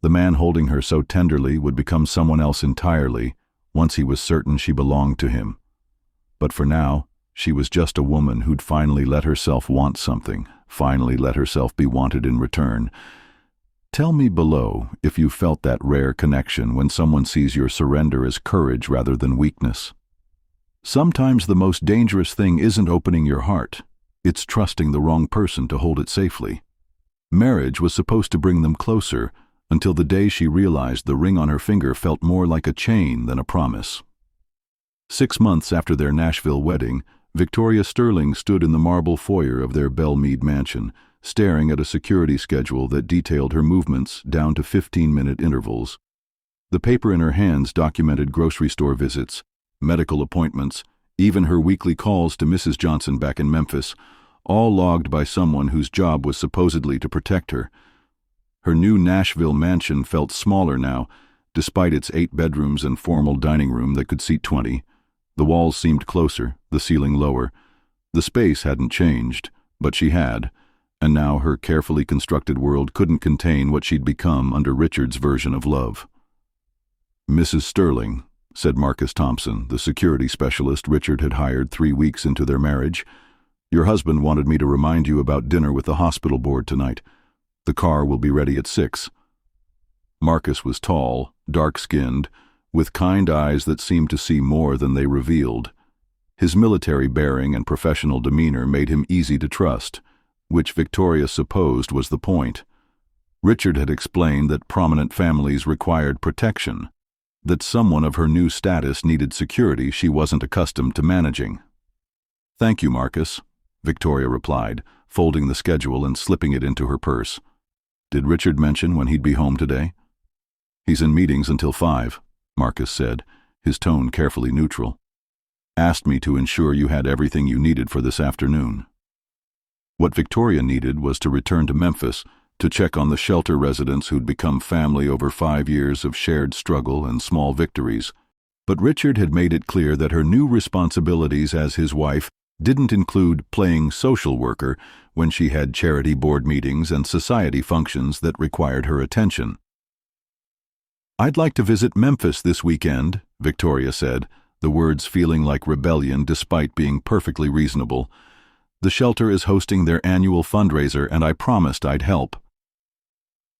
The man holding her so tenderly would become someone else entirely, once he was certain she belonged to him. But for now, she was just a woman who'd finally let herself want something, finally let herself be wanted in return. Tell me below if you felt that rare connection when someone sees your surrender as courage rather than weakness. Sometimes the most dangerous thing isn't opening your heart, it's trusting the wrong person to hold it safely. Marriage was supposed to bring them closer, until the day she realized the ring on her finger felt more like a chain than a promise. 6 months after their Nashville wedding, Victoria Sterling stood in the marble foyer of their Belmead mansion, staring at a security schedule that detailed her movements down to 15-minute intervals. The paper in her hands documented grocery store visits, medical appointments, even her weekly calls to Mrs. Johnson back in Memphis, all logged by someone whose job was supposedly to protect her. Her new Nashville mansion felt smaller now, despite its 8 bedrooms and formal dining room that could seat 20. The walls seemed closer, the ceiling lower. The space hadn't changed, but she had, and now her carefully constructed world couldn't contain what she'd become under Richard's version of love. "Mrs. Sterling," said Marcus Thompson, the security specialist Richard had hired 3 weeks into their marriage, "your husband wanted me to remind you about dinner with the hospital board tonight. The car will be ready at 6. Marcus was tall, dark-skinned, with kind eyes that seemed to see more than they revealed. His military bearing and professional demeanor made him easy to trust, which Victoria supposed was the point. Richard had explained that prominent families required protection, that someone of her new status needed security she wasn't accustomed to managing. "Thank you, Marcus," Victoria replied, folding the schedule and slipping it into her purse. "Did Richard mention when he'd be home today?" "He's in meetings until 5, Marcus said, his tone carefully neutral. "Asked me to ensure you had everything you needed for this afternoon." What Victoria needed was to return to Memphis, to check on the shelter residents who'd become family over 5 years of shared struggle and small victories. But Richard had made it clear that her new responsibilities as his wife didn't include playing social worker when she had charity board meetings and society functions that required her attention. "I'd like to visit Memphis this weekend," Victoria said, the words feeling like rebellion despite being perfectly reasonable. "The shelter is hosting their annual fundraiser, and I promised I'd help."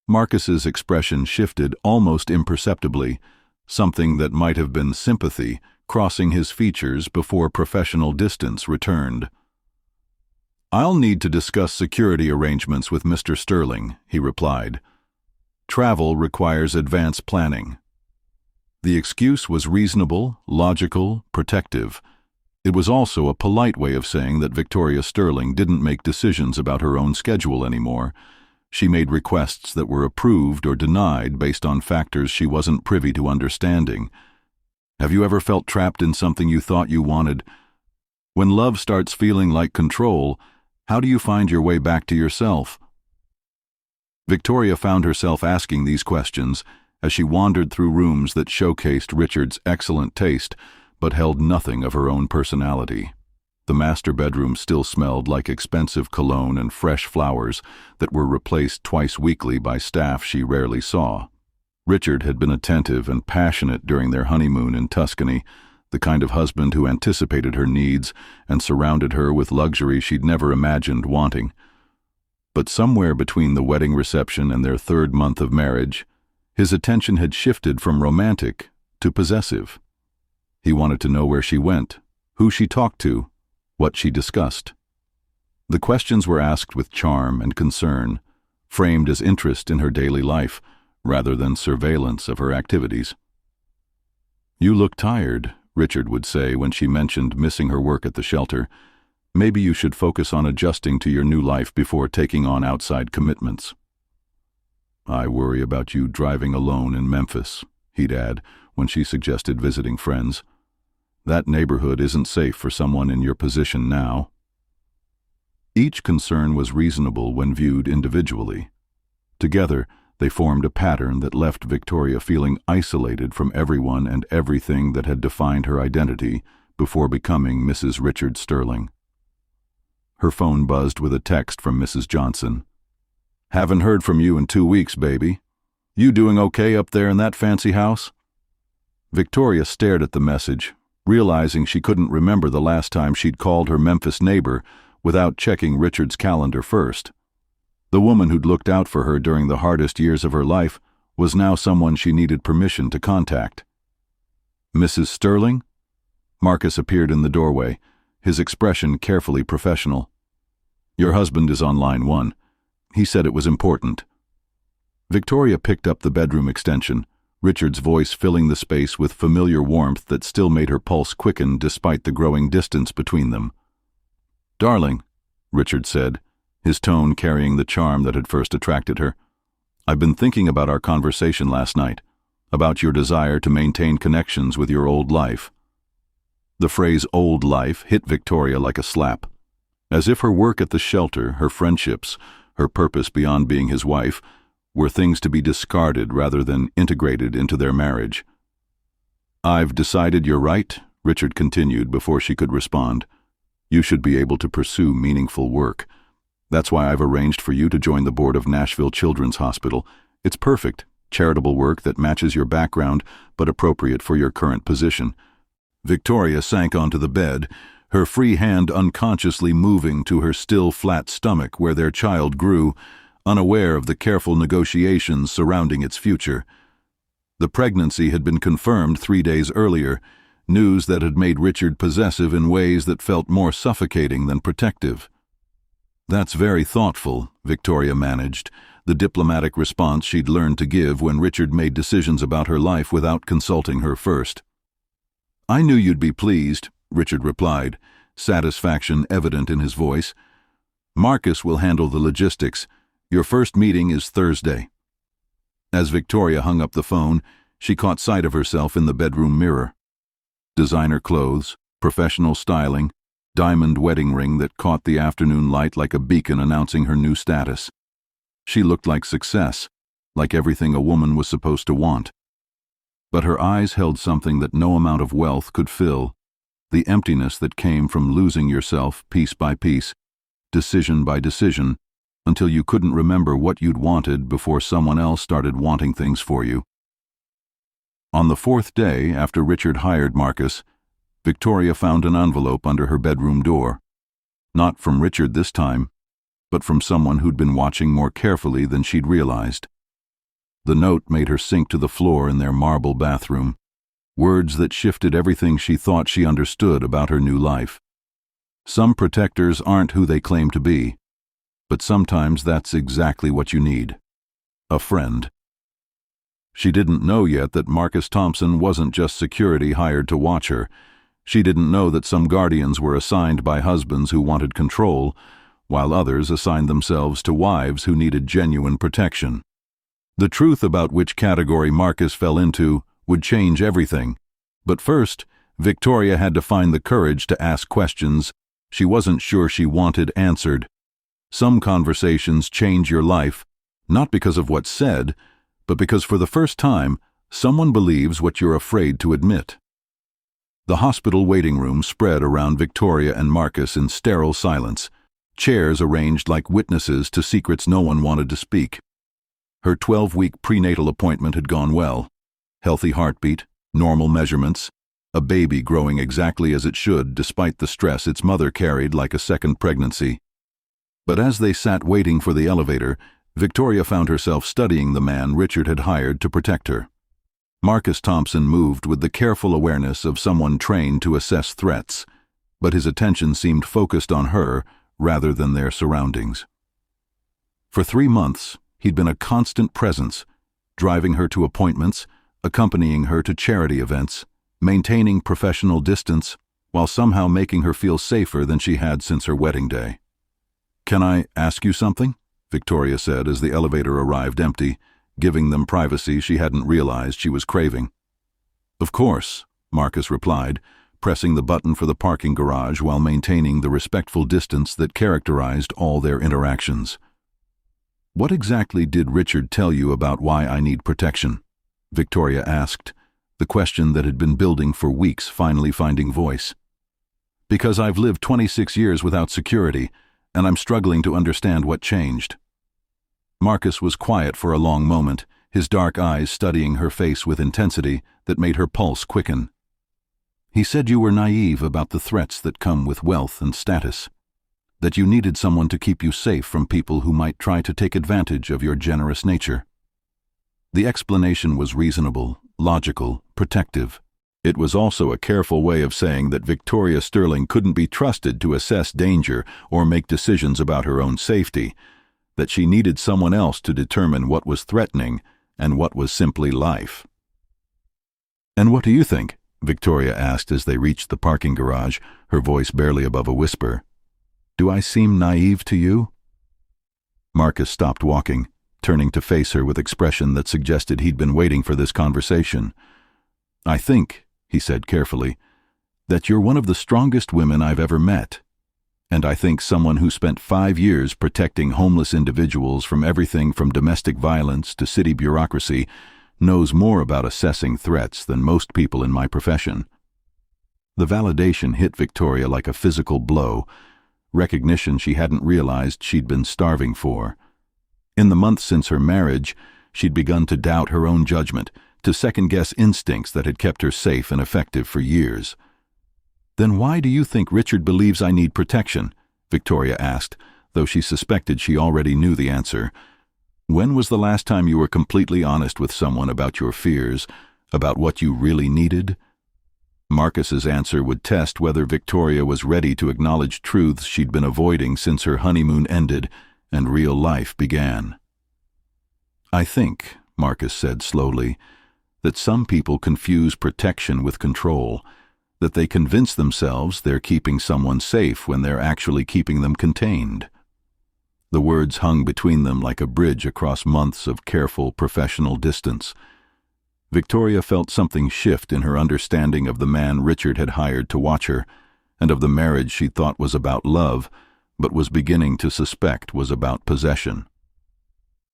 Marcus's expression shifted almost imperceptibly, something that might have been sympathy crossing his features before professional distance returned. "I'll need to discuss security arrangements with Mr. Sterling," he replied. "Travel requires advance planning." The excuse was reasonable, logical, protective. It was also a polite way of saying that Victoria Sterling didn't make decisions about her own schedule anymore. She made requests that were approved or denied based on factors she wasn't privy to understanding. Have you ever felt trapped in something you thought you wanted? When love starts feeling like control, how do you find your way back to yourself? Victoria found herself asking these questions as she wandered through rooms that showcased Richard's excellent taste but held nothing of her own personality. The master bedroom still smelled like expensive cologne and fresh flowers that were replaced twice weekly by staff she rarely saw. Richard had been attentive and passionate during their honeymoon in Tuscany, the kind of husband who anticipated her needs and surrounded her with luxury she'd never imagined wanting. But somewhere between the wedding reception and their 3rd month of marriage, his attention had shifted from romantic to possessive. He wanted to know where she went, who she talked to, what she discussed. The questions were asked with charm and concern, framed as interest in her daily life, rather than surveillance of her activities. "You look tired," Richard would say when she mentioned missing her work at the shelter. "Maybe you should focus on adjusting to your new life before taking on outside commitments." "I worry about you driving alone in Memphis," he'd add when she suggested visiting friends. "That neighborhood isn't safe for someone in your position now." Each concern was reasonable when viewed individually. Together, they formed a pattern that left Victoria feeling isolated from everyone and everything that had defined her identity before becoming Mrs. Richard Sterling. Her phone buzzed with a text from Mrs. Johnson. "Haven't heard from you in 2 weeks, baby. You doing okay up there in that fancy house?" Victoria stared at the message, realizing she couldn't remember the last time she'd called her Memphis neighbor without checking Richard's calendar first. The woman who'd looked out for her during the hardest years of her life was now someone she needed permission to contact. "Mrs. Sterling?" Marcus appeared in the doorway, his expression carefully professional. "Your husband is on line 1. He said it was important." Victoria picked up the bedroom extension, Richard's voice filling the space with familiar warmth that still made her pulse quicken despite the growing distance between them. "Darling," Richard said, his tone carrying the charm that had first attracted her, "I've been thinking about our conversation last night, about your desire to maintain connections with your old life." The phrase "old life" hit Victoria like a slap. As if her work at the shelter, her friendships, her purpose beyond being his wife, were things to be discarded rather than integrated into their marriage. "I've decided you're right," Richard continued before she could respond. "You should be able to pursue meaningful work. That's why I've arranged for you to join the board of Nashville Children's Hospital. It's perfect, charitable work that matches your background but appropriate for your current position." Victoria sank onto the bed, her free hand unconsciously moving to her still flat stomach where their child grew, unaware of the careful negotiations surrounding its future. The pregnancy had been confirmed 3 days earlier, news that had made Richard possessive in ways that felt more suffocating than protective. "That's very thoughtful," Victoria managed, the diplomatic response she'd learned to give when Richard made decisions about her life without consulting her first. "I knew you'd be pleased," Richard replied, satisfaction evident in his voice. "Marcus will handle the logistics. Your first meeting is Thursday." As Victoria hung up the phone, she caught sight of herself in the bedroom mirror. Designer clothes, professional styling, diamond wedding ring that caught the afternoon light like a beacon announcing her new status. She looked like success, like everything a woman was supposed to want. But her eyes held something that no amount of wealth could fill, the emptiness that came from losing yourself piece by piece, decision by decision, until you couldn't remember what you'd wanted before someone else started wanting things for you. On the 4th day after Richard hired Marcus, Victoria found an envelope under her bedroom door. Not from Richard this time, but from someone who'd been watching more carefully than she'd realized. The note made her sink to the floor in their marble bathroom, words that shifted everything she thought she understood about her new life. Some protectors aren't who they claim to be, but sometimes that's exactly what you need. A friend. She didn't know yet that Marcus Thompson wasn't just security hired to watch her. She didn't know that some guardians were assigned by husbands who wanted control, while others assigned themselves to wives who needed genuine protection. The truth about which category Marcus fell into would change everything. But first, Victoria had to find the courage to ask questions she wasn't sure she wanted answered. Some conversations change your life, not because of what's said, but because for the first time, someone believes what you're afraid to admit. The hospital waiting room spread around Victoria and Marcus in sterile silence, chairs arranged like witnesses to secrets no one wanted to speak. Her 12-week prenatal appointment had gone well. Healthy heartbeat, normal measurements, a baby growing exactly as it should despite the stress its mother carried like a second pregnancy. But as they sat waiting for the elevator, Victoria found herself studying the man Richard had hired to protect her. Marcus Thompson moved with the careful awareness of someone trained to assess threats, but his attention seemed focused on her rather than their surroundings. For 3 months, he'd been a constant presence, driving her to appointments, accompanying her to charity events, maintaining professional distance, while somehow making her feel safer than she had since her wedding day. "Can I ask you something?" Victoria said as the elevator arrived empty, giving them privacy she hadn't realized she was craving. "Of course," Marcus replied, pressing the button for the parking garage while maintaining the respectful distance that characterized all their interactions. "What exactly did Richard tell you about why I need protection?" Victoria asked, the question that had been building for weeks finally finding voice. "Because I've lived 26 years without security, and I'm struggling to understand what changed." Marcus was quiet for a long moment, his dark eyes studying her face with intensity that made her pulse quicken. "He said you were naive about the threats that come with wealth and status, that you needed someone to keep you safe from people who might try to take advantage of your generous nature." The explanation was reasonable, logical, protective. It was also a careful way of saying that Victoria Sterling couldn't be trusted to assess danger or make decisions about her own safety, that she needed someone else to determine what was threatening and what was simply life. "And what do you think?" Victoria asked as they reached the parking garage, her voice barely above a whisper. "Do I seem naive to you?" Marcus stopped walking, turning to face her with expression that suggested he'd been waiting for this conversation. "I think," he said carefully, "that you're one of the strongest women I've ever met. And I think someone who spent 5 years protecting homeless individuals from everything from domestic violence to city bureaucracy knows more about assessing threats than most people in my profession." The validation hit Victoria like a physical blow, recognition she hadn't realized she'd been starving for. In the months since her marriage, she'd begun to doubt her own judgment, to second-guess instincts that had kept her safe and effective for years. "Then why do you think Richard believes I need protection?" Victoria asked, though she suspected she already knew the answer. "When was the last time you were completely honest with someone about your fears, about what you really needed?" Marcus's answer would test whether Victoria was ready to acknowledge truths she'd been avoiding since her honeymoon ended and real life began. "I think," Marcus said slowly, "that some people confuse protection with control, that they convince themselves they're keeping someone safe when they're actually keeping them contained." The words hung between them like a bridge across months of careful professional distance. Victoria felt something shift in her understanding of the man Richard had hired to watch her, and of the marriage she thought was about love, but was beginning to suspect was about possession.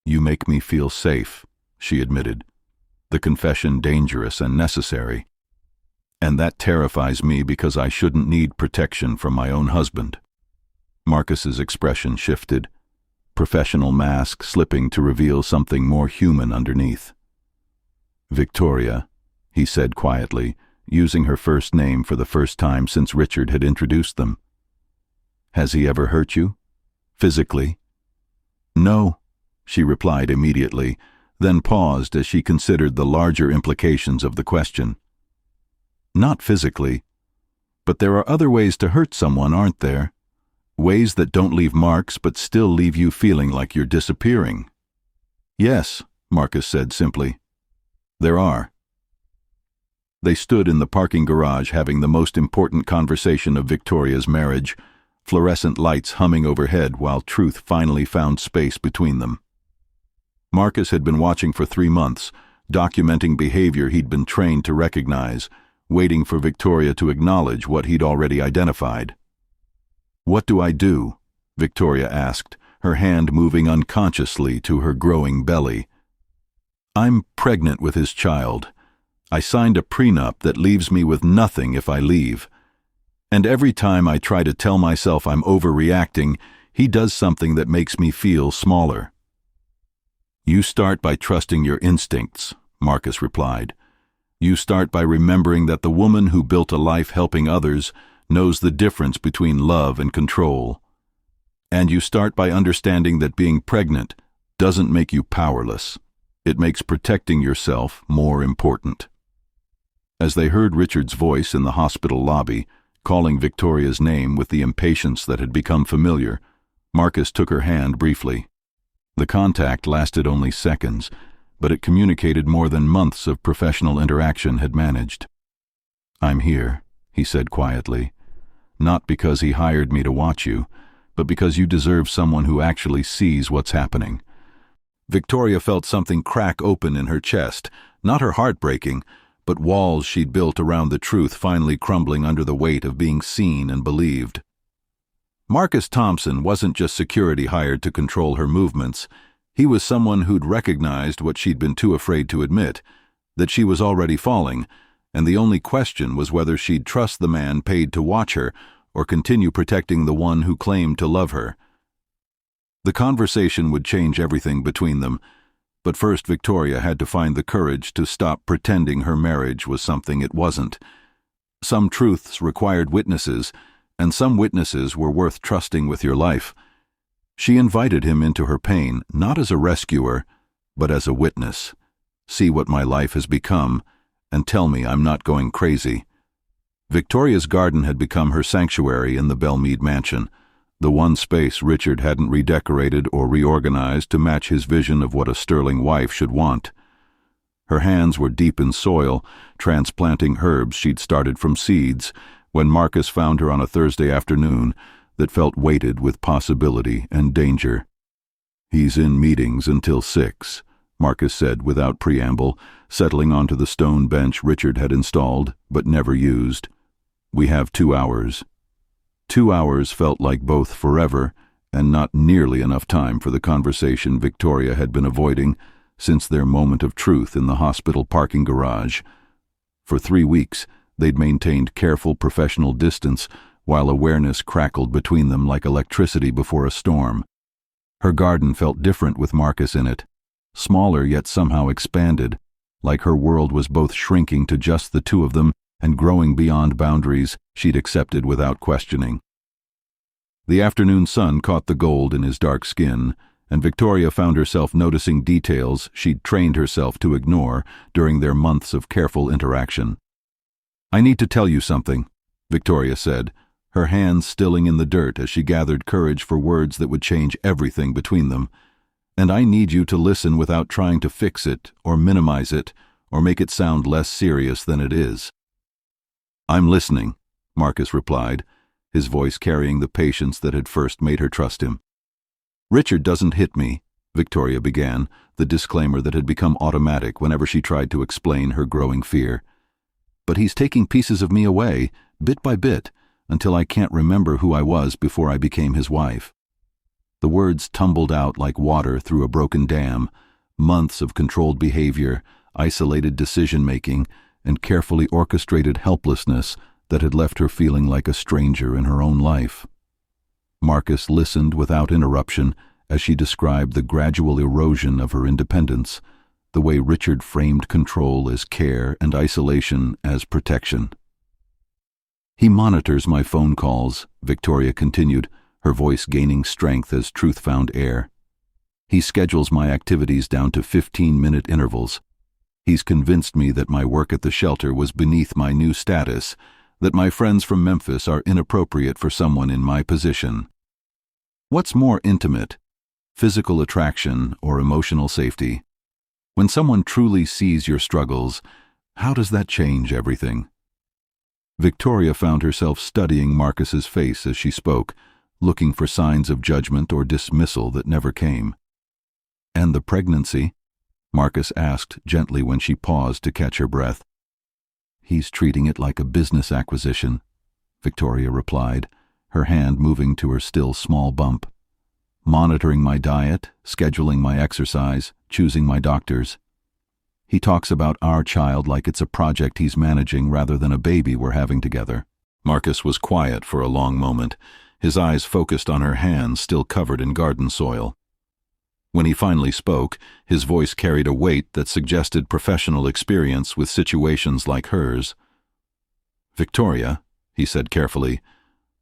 "You make me feel safe," she admitted, the confession dangerous and necessary. "And that terrifies me because I shouldn't need protection from my own husband." Marcus's expression shifted, professional mask slipping to reveal something more human underneath. "Victoria," he said quietly, using her first name for the first time since Richard had introduced them. "Has he ever hurt you? Physically?" "No," she replied immediately, then paused as she considered the larger implications of the question. "Not physically. But there are other ways to hurt someone, aren't there? Ways that don't leave marks but still leave you feeling like you're disappearing." "Yes," Marcus said simply. "There are." They stood in the parking garage having the most important conversation of Victoria's marriage, fluorescent lights humming overhead while truth finally found space between them. Marcus had been watching for 3 months, documenting behavior he'd been trained to recognize, waiting for Victoria to acknowledge what he'd already identified. "What do I do?" Victoria asked, her hand moving unconsciously to her growing belly. "I'm pregnant with his child. I signed a prenup that leaves me with nothing if I leave. And every time I try to tell myself I'm overreacting, he does something that makes me feel smaller." "You start by trusting your instincts," Marcus replied. "You start by remembering that the woman who built a life helping others knows the difference between love and control. And you start by understanding that being pregnant doesn't make you powerless. It makes protecting yourself more important." As they heard Richard's voice in the hospital lobby, calling Victoria's name with the impatience that had become familiar, Marcus took her hand briefly. The contact lasted only seconds, but it communicated more than months of professional interaction had managed. "I'm here," he said quietly. "Not because he hired me to watch you, but because you deserve someone who actually sees what's happening." Victoria felt something crack open in her chest, not her heart breaking, but walls she'd built around the truth finally crumbling under the weight of being seen and believed. Marcus Thompson wasn't just security hired to control her movements. He was someone who'd recognized what she'd been too afraid to admit, that she was already falling, and the only question was whether she'd trust the man paid to watch her or continue protecting the one who claimed to love her. The conversation would change everything between them, but first Victoria had to find the courage to stop pretending her marriage was something it wasn't. Some truths required witnesses, and some witnesses were worth trusting with your life. She invited him into her pain, not as a rescuer, but as a witness. "See what my life has become, and tell me I'm not going crazy." Victoria's garden had become her sanctuary in the Belmead mansion, the one space Richard hadn't redecorated or reorganized to match his vision of what a sterling wife should want. Her hands were deep in soil, transplanting herbs she'd started from seeds, when Marcus found her on a Thursday afternoon that felt weighted with possibility and danger. "He's in meetings until 6, Marcus said without preamble, settling onto the stone bench Richard had installed but never used. "We have 2 hours. 2 hours felt like both forever and not nearly enough time for the conversation Victoria had been avoiding since their moment of truth in the hospital parking garage. For 3 weeks, they'd maintained careful professional distance while awareness crackled between them like electricity before a storm. Her garden felt different with Marcus in it, smaller yet somehow expanded, like her world was both shrinking to just the two of them and growing beyond boundaries she'd accepted without questioning. The afternoon sun caught the gold in his dark skin, and Victoria found herself noticing details she'd trained herself to ignore during their months of careful interaction. "I need to tell you something," Victoria said, her hands stilling in the dirt as she gathered courage for words that would change everything between them. "And I need you to listen without trying to fix it or minimize it or make it sound less serious than it is." "I'm listening," Marcus replied, his voice carrying the patience that had first made her trust him. "Richard doesn't hit me," Victoria began, the disclaimer that had become automatic whenever she tried to explain her growing fear. "But he's taking pieces of me away, bit by bit, until I can't remember who I was before I became his wife." The words tumbled out like water through a broken dam, months of controlled behavior, isolated decision-making, and carefully orchestrated helplessness that had left her feeling like a stranger in her own life. Marcus listened without interruption as she described the gradual erosion of her independence, the way Richard framed control as care and isolation as protection. "He monitors my phone calls," Victoria continued, her voice gaining strength as truth found air. "He schedules my activities down to 15-minute intervals. He's convinced me that my work at the shelter was beneath my new status, that my friends from Memphis are inappropriate for someone in my position. What's more intimate, physical attraction or emotional safety? When someone truly sees your struggles, how does that change everything?" Victoria found herself studying Marcus's face as she spoke, looking for signs of judgment or dismissal that never came. "And the pregnancy?" Marcus asked gently when she paused to catch her breath. "He's treating it like a business acquisition," Victoria replied, her hand moving to her still small bump. "Monitoring my diet, scheduling my exercise, choosing my doctors. He talks about our child like it's a project he's managing rather than a baby we're having together." Marcus was quiet for a long moment, his eyes focused on her hands still covered in garden soil. When he finally spoke, his voice carried a weight that suggested professional experience with situations like hers. "Victoria," he said carefully,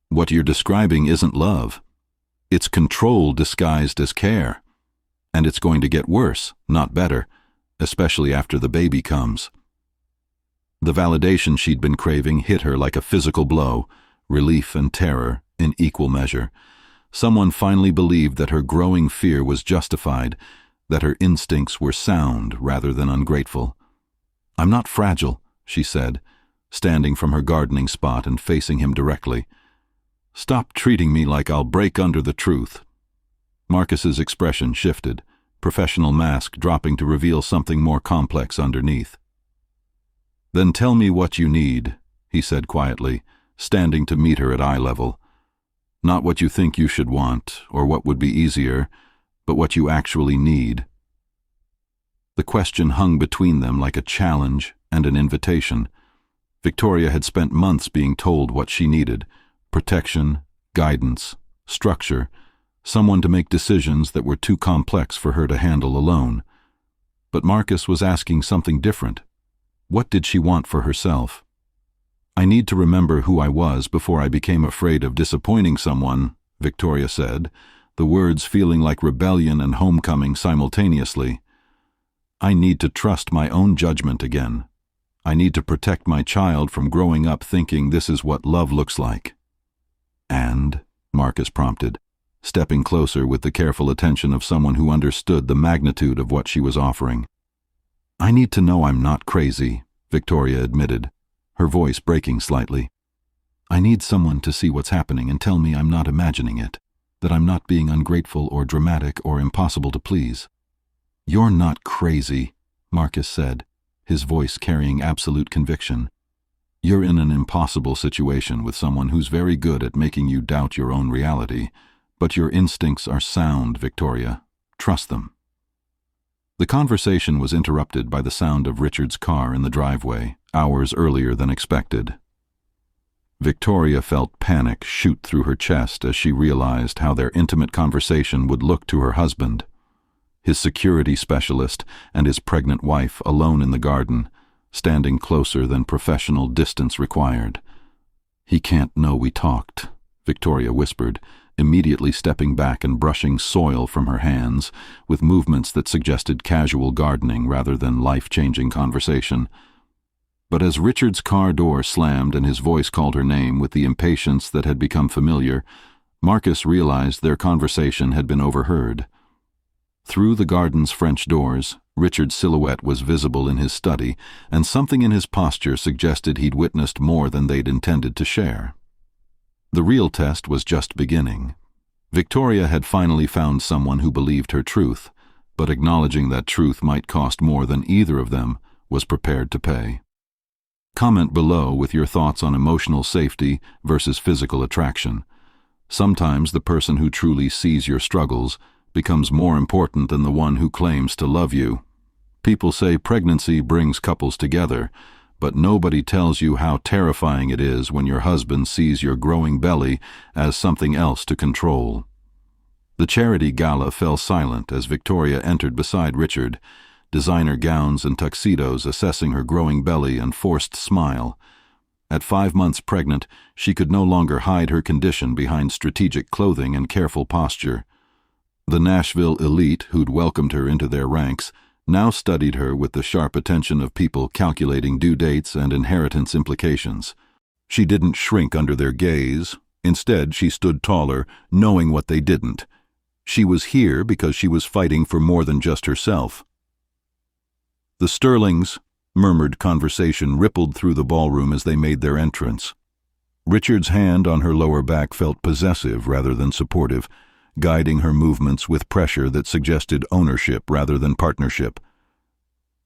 "what you're describing isn't love. It's control disguised as care. And it's going to get worse, not better, especially after the baby comes." The validation she'd been craving hit her like a physical blow, relief and terror in equal measure. Someone finally believed that her growing fear was justified, that her instincts were sound rather than ungrateful. "I'm not fragile," she said, standing from her gardening spot and facing him directly. "Stop treating me like I'll break under the truth." Marcus's expression shifted, professional mask dropping to reveal something more complex underneath. "Then tell me what you need," he said quietly, standing to meet her at eye level. "Not what you think you should want, or what would be easier, but what you actually need." The question hung between them like a challenge and an invitation. Victoria had spent months being told what she needed: protection, guidance, structure, someone to make decisions that were too complex for her to handle alone. But Marcus was asking something different. What did she want for herself? "I need to remember who I was before I became afraid of disappointing someone," Victoria said, the words feeling like rebellion and homecoming simultaneously. "I need to trust my own judgment again. I need to protect my child from growing up thinking this is what love looks like." "And?" Marcus prompted, stepping closer with the careful attention of someone who understood the magnitude of what she was offering. "I need to know I'm not crazy," Victoria admitted, her voice breaking slightly. "I need someone to see what's happening and tell me I'm not imagining it, that I'm not being ungrateful or dramatic or impossible to please." "You're not crazy," Marcus said, his voice carrying absolute conviction. "You're in an impossible situation with someone who's very good at making you doubt your own reality, but your instincts are sound, Victoria. Trust them." The conversation was interrupted by the sound of Richard's car in the driveway, hours earlier than expected. Victoria felt panic shoot through her chest as she realized how their intimate conversation would look to her husband, his security specialist and his pregnant wife alone in the garden, standing closer than professional distance required. "He can't know we talked," Victoria whispered, immediately stepping back and brushing soil from her hands, with movements that suggested casual gardening rather than life-changing conversation. But as Richard's car door slammed and his voice called her name with the impatience that had become familiar, Marcus realized their conversation had been overheard. Through the garden's French doors, Richard's silhouette was visible in his study, and something in his posture suggested he'd witnessed more than they'd intended to share. The real test was just beginning. Victoria had finally found someone who believed her truth, but acknowledging that truth might cost more than either of them, was prepared to pay. Comment below with your thoughts on emotional safety versus physical attraction. Sometimes the person who truly sees your struggles becomes more important than the one who claims to love you. People say pregnancy brings couples together, but nobody tells you how terrifying it is when your husband sees your growing belly as something else to control. The charity gala fell silent as Victoria entered beside Richard, designer gowns and tuxedos assessing her growing belly and forced smile. At 5 months pregnant, she could no longer hide her condition behind strategic clothing and careful posture. The Nashville elite, who'd welcomed her into their ranks, now studied her with the sharp attention of people calculating due dates and inheritance implications. She didn't shrink under their gaze. Instead, she stood taller, knowing what they didn't. She was here because she was fighting for more than just herself. The Sterlings' murmured conversation rippled through the ballroom as they made their entrance. Richard's hand on her lower back felt possessive rather than supportive, guiding her movements with pressure that suggested ownership rather than partnership.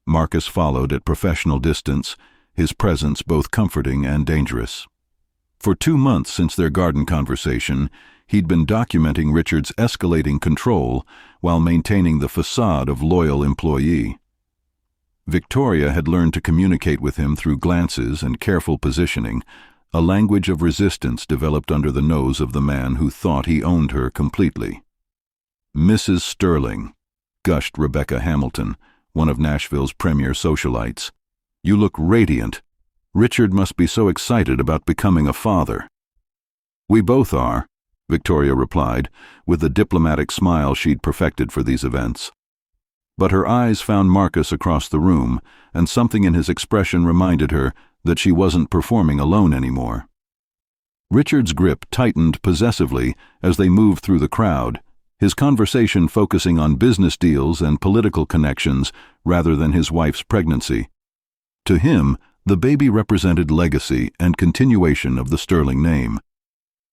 Marcus followed at professional distance, his presence both comforting and dangerous. For 2 months since their garden conversation, he'd been documenting Richard's escalating control while maintaining the facade of loyal employee. Victoria had learned to communicate with him through glances and careful positioning, a language of resistance developed under the nose of the man who thought he owned her completely. "Mrs. Sterling," gushed Rebecca Hamilton, one of Nashville's premier socialites. "You look radiant. Richard must be so excited about becoming a father." "We both are," Victoria replied, with the diplomatic smile she'd perfected for these events. But her eyes found Marcus across the room, and something in his expression reminded her that she wasn't performing alone anymore. Richard's grip tightened possessively as they moved through the crowd, his conversation focusing on business deals and political connections rather than his wife's pregnancy. To him, the baby represented legacy and continuation of the Sterling name.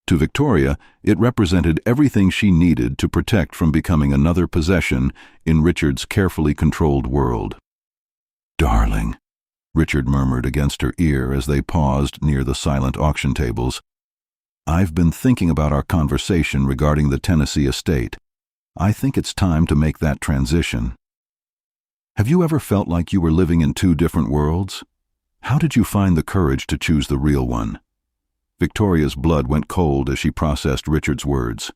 To Victoria, it represented everything she needed to protect from becoming another possession in Richard's carefully controlled world. "Darling," Richard murmured against her ear as they paused near the silent auction tables. "I've been thinking about our conversation regarding the Tennessee estate. I think it's time to make that transition. Have you ever felt like you were living in 2 different worlds? How did you find the courage to choose the real one?" Victoria's blood went cold as she processed Richard's words.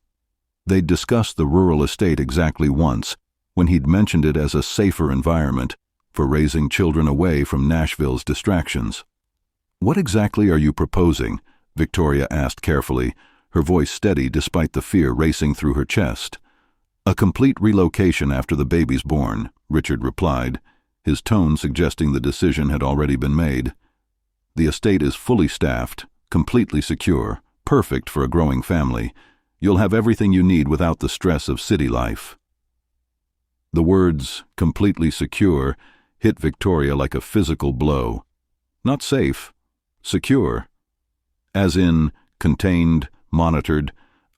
They'd discussed the rural estate exactly once, when he'd mentioned it as a safer environment for raising children away from Nashville's distractions. "What exactly are you proposing?" Victoria asked carefully, her voice steady despite the fear racing through her chest. "A complete relocation after the baby's born," Richard replied, his tone suggesting the decision had already been made. "The estate is fully staffed, completely secure, perfect for a growing family. You'll have everything you need without the stress of city life." The words, "completely secure," hit Victoria like a physical blow. Not safe, secure. As in, contained, monitored,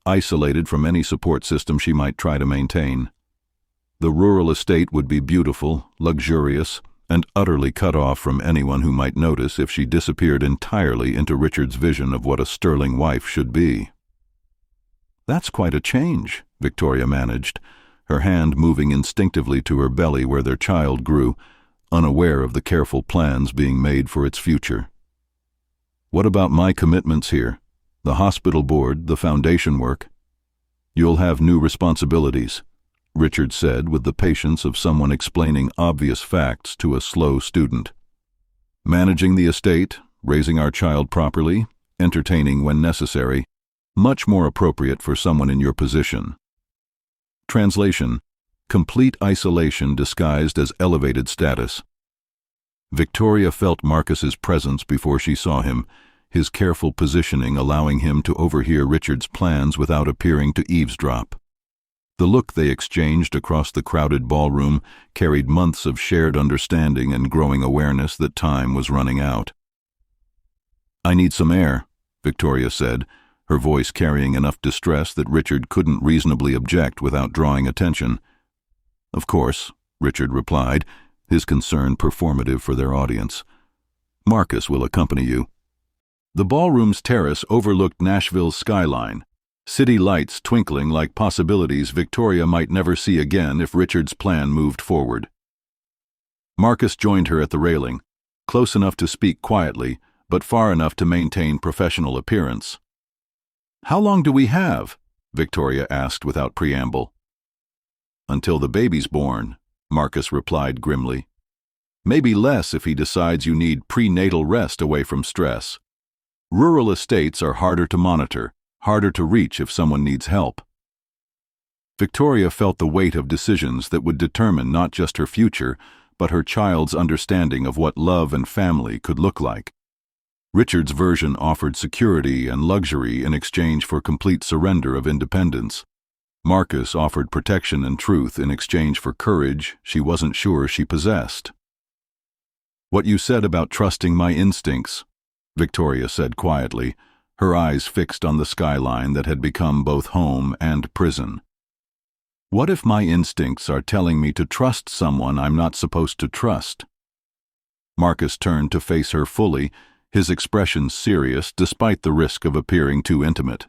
isolated from any support system she might try to maintain. The rural estate would be beautiful, luxurious, and utterly cut off from anyone who might notice if she disappeared entirely into Richard's vision of what a Sterling wife should be. "That's quite a change," Victoria managed, her hand moving instinctively to her belly where their child grew, unaware of the careful plans being made for its future. "What about my commitments here? The hospital board, the foundation work?" "You'll have new responsibilities," Richard said with the patience of someone explaining obvious facts to a slow student. "Managing the estate, raising our child properly, entertaining when necessary, much more appropriate for someone in your position." Translation: complete isolation disguised as elevated status. Victoria felt Marcus's presence before she saw him, his careful positioning allowing him to overhear Richard's plans without appearing to eavesdrop. The look they exchanged across the crowded ballroom carried months of shared understanding and growing awareness that time was running out. "I need some air," Victoria said, her voice carrying enough distress that Richard couldn't reasonably object without drawing attention. "Of course," Richard replied, his concern performative for their audience. "Marcus will accompany you." The ballroom's terrace overlooked Nashville's skyline, city lights twinkling like possibilities Victoria might never see again if Richard's plan moved forward. Marcus joined her at the railing, close enough to speak quietly, but far enough to maintain professional appearance. "How long do we have?" Victoria asked without preamble. "Until the baby's born," Marcus replied grimly. Maybe less if he decides you need prenatal rest away from stress. Rural estates are harder to monitor, harder to reach if someone needs help. Victoria felt the weight of decisions that would determine not just her future, but her child's understanding of what love and family could look like. Richard's version offered security and luxury in exchange for complete surrender of independence. Marcus offered protection and truth in exchange for courage she wasn't sure she possessed. "What you said about trusting my instincts," Victoria said quietly, her eyes fixed on the skyline that had become both home and prison. "What if my instincts are telling me to trust someone I'm not supposed to trust?" Marcus turned to face her fully, his expression serious despite the risk of appearing too intimate.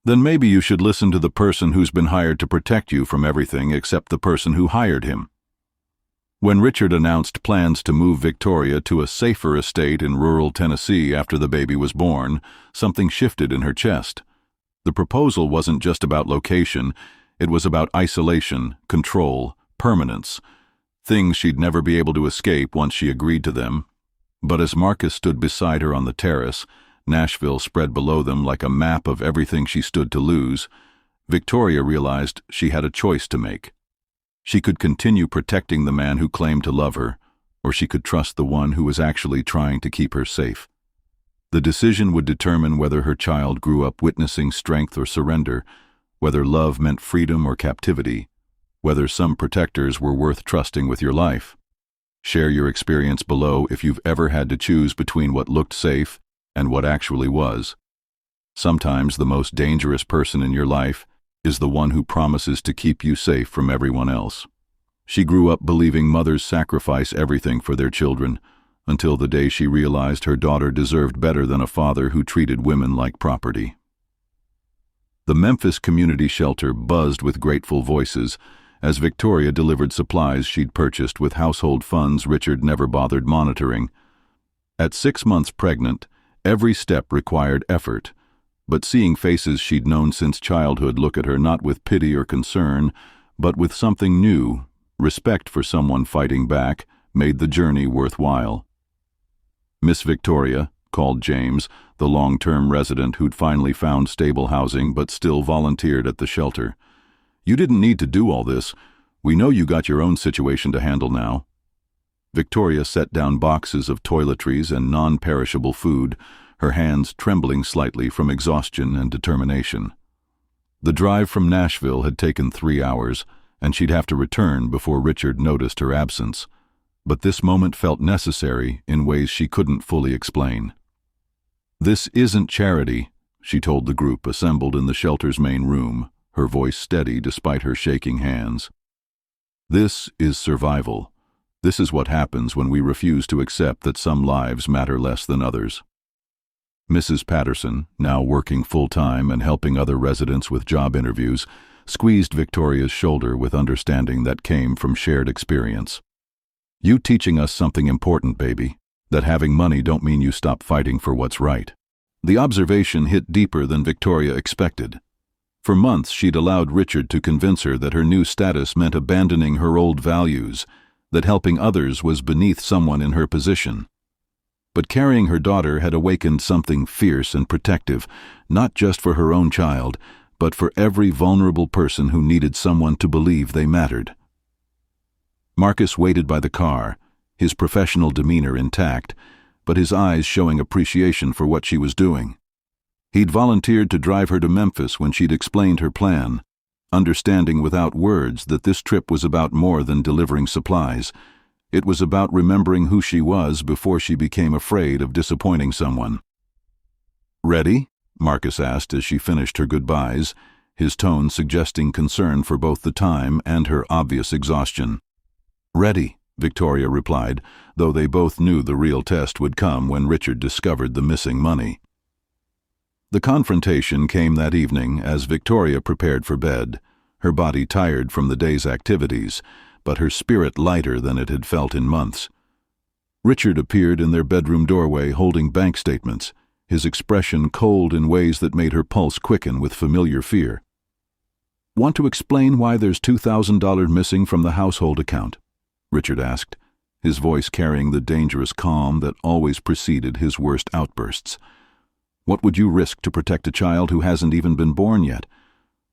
"Then maybe you should listen to the person who's been hired to protect you from everything except the person who hired him." When Richard announced plans to move Victoria to a safer estate in rural Tennessee after the baby was born, something shifted in her chest. The proposal wasn't just about location, it was about isolation, control, permanence, things she'd never be able to escape once she agreed to them. But as Marcus stood beside her on the terrace, Nashville spread below them like a map of everything she stood to lose, Victoria realized she had a choice to make. She could continue protecting the man who claimed to love her, or she could trust the one who was actually trying to keep her safe. The decision would determine whether her child grew up witnessing strength or surrender, whether love meant freedom or captivity, whether some protectors were worth trusting with your life. Share your experience below if you've ever had to choose between what looked safe and what actually was. Sometimes the most dangerous person in your life is the one who promises to keep you safe from everyone else. She grew up believing mothers sacrifice everything for their children, until the day she realized her daughter deserved better than a father who treated women like property. The Memphis community shelter buzzed with grateful voices as Victoria delivered supplies she'd purchased with household funds Richard never bothered monitoring. At 6 months pregnant, every step required effort, but seeing faces she'd known since childhood look at her not with pity or concern, but with something new, respect for someone fighting back, made the journey worthwhile. Miss Victoria, called James, the long-term resident who'd finally found stable housing but still volunteered at the shelter. "You didn't need to do all this. We know you got your own situation to handle now." Victoria set down boxes of toiletries and non-perishable food, her hands trembling slightly from exhaustion and determination. The drive from Nashville had taken 3 hours, and she'd have to return before Richard noticed her absence. But this moment felt necessary in ways she couldn't fully explain. "This isn't charity," she told the group assembled in the shelter's main room, her voice steady despite her shaking hands. "This is survival. This is what happens when we refuse to accept that some lives matter less than others." Mrs. Patterson, now working full-time and helping other residents with job interviews, squeezed Victoria's shoulder with understanding that came from shared experience. "You teaching us something important, baby, that having money don't mean you stop fighting for what's right." The observation hit deeper than Victoria expected. For months she'd allowed Richard to convince her that her new status meant abandoning her old values, that helping others was beneath someone in her position. But carrying her daughter had awakened something fierce and protective, not just for her own child, but for every vulnerable person who needed someone to believe they mattered. Marcus waited by the car, his professional demeanor intact, but his eyes showing appreciation for what she was doing. He'd volunteered to drive her to Memphis when she'd explained her plan, understanding without words that this trip was about more than delivering supplies. It was about remembering who she was before she became afraid of disappointing someone. "Ready?" Marcus asked as she finished her goodbyes, his tone suggesting concern for both the time and her obvious exhaustion. "Ready," Victoria replied, though they both knew the real test would come when Richard discovered the missing money. The confrontation came that evening as Victoria prepared for bed, her body tired from the day's activities, but her spirit lighter than it had felt in months. Richard appeared in their bedroom doorway holding bank statements, his expression cold in ways that made her pulse quicken with familiar fear. "Want to explain why there's $2,000 missing from the household account?" Richard asked, his voice carrying the dangerous calm that always preceded his worst outbursts. "What would you risk to protect a child who hasn't even been born yet?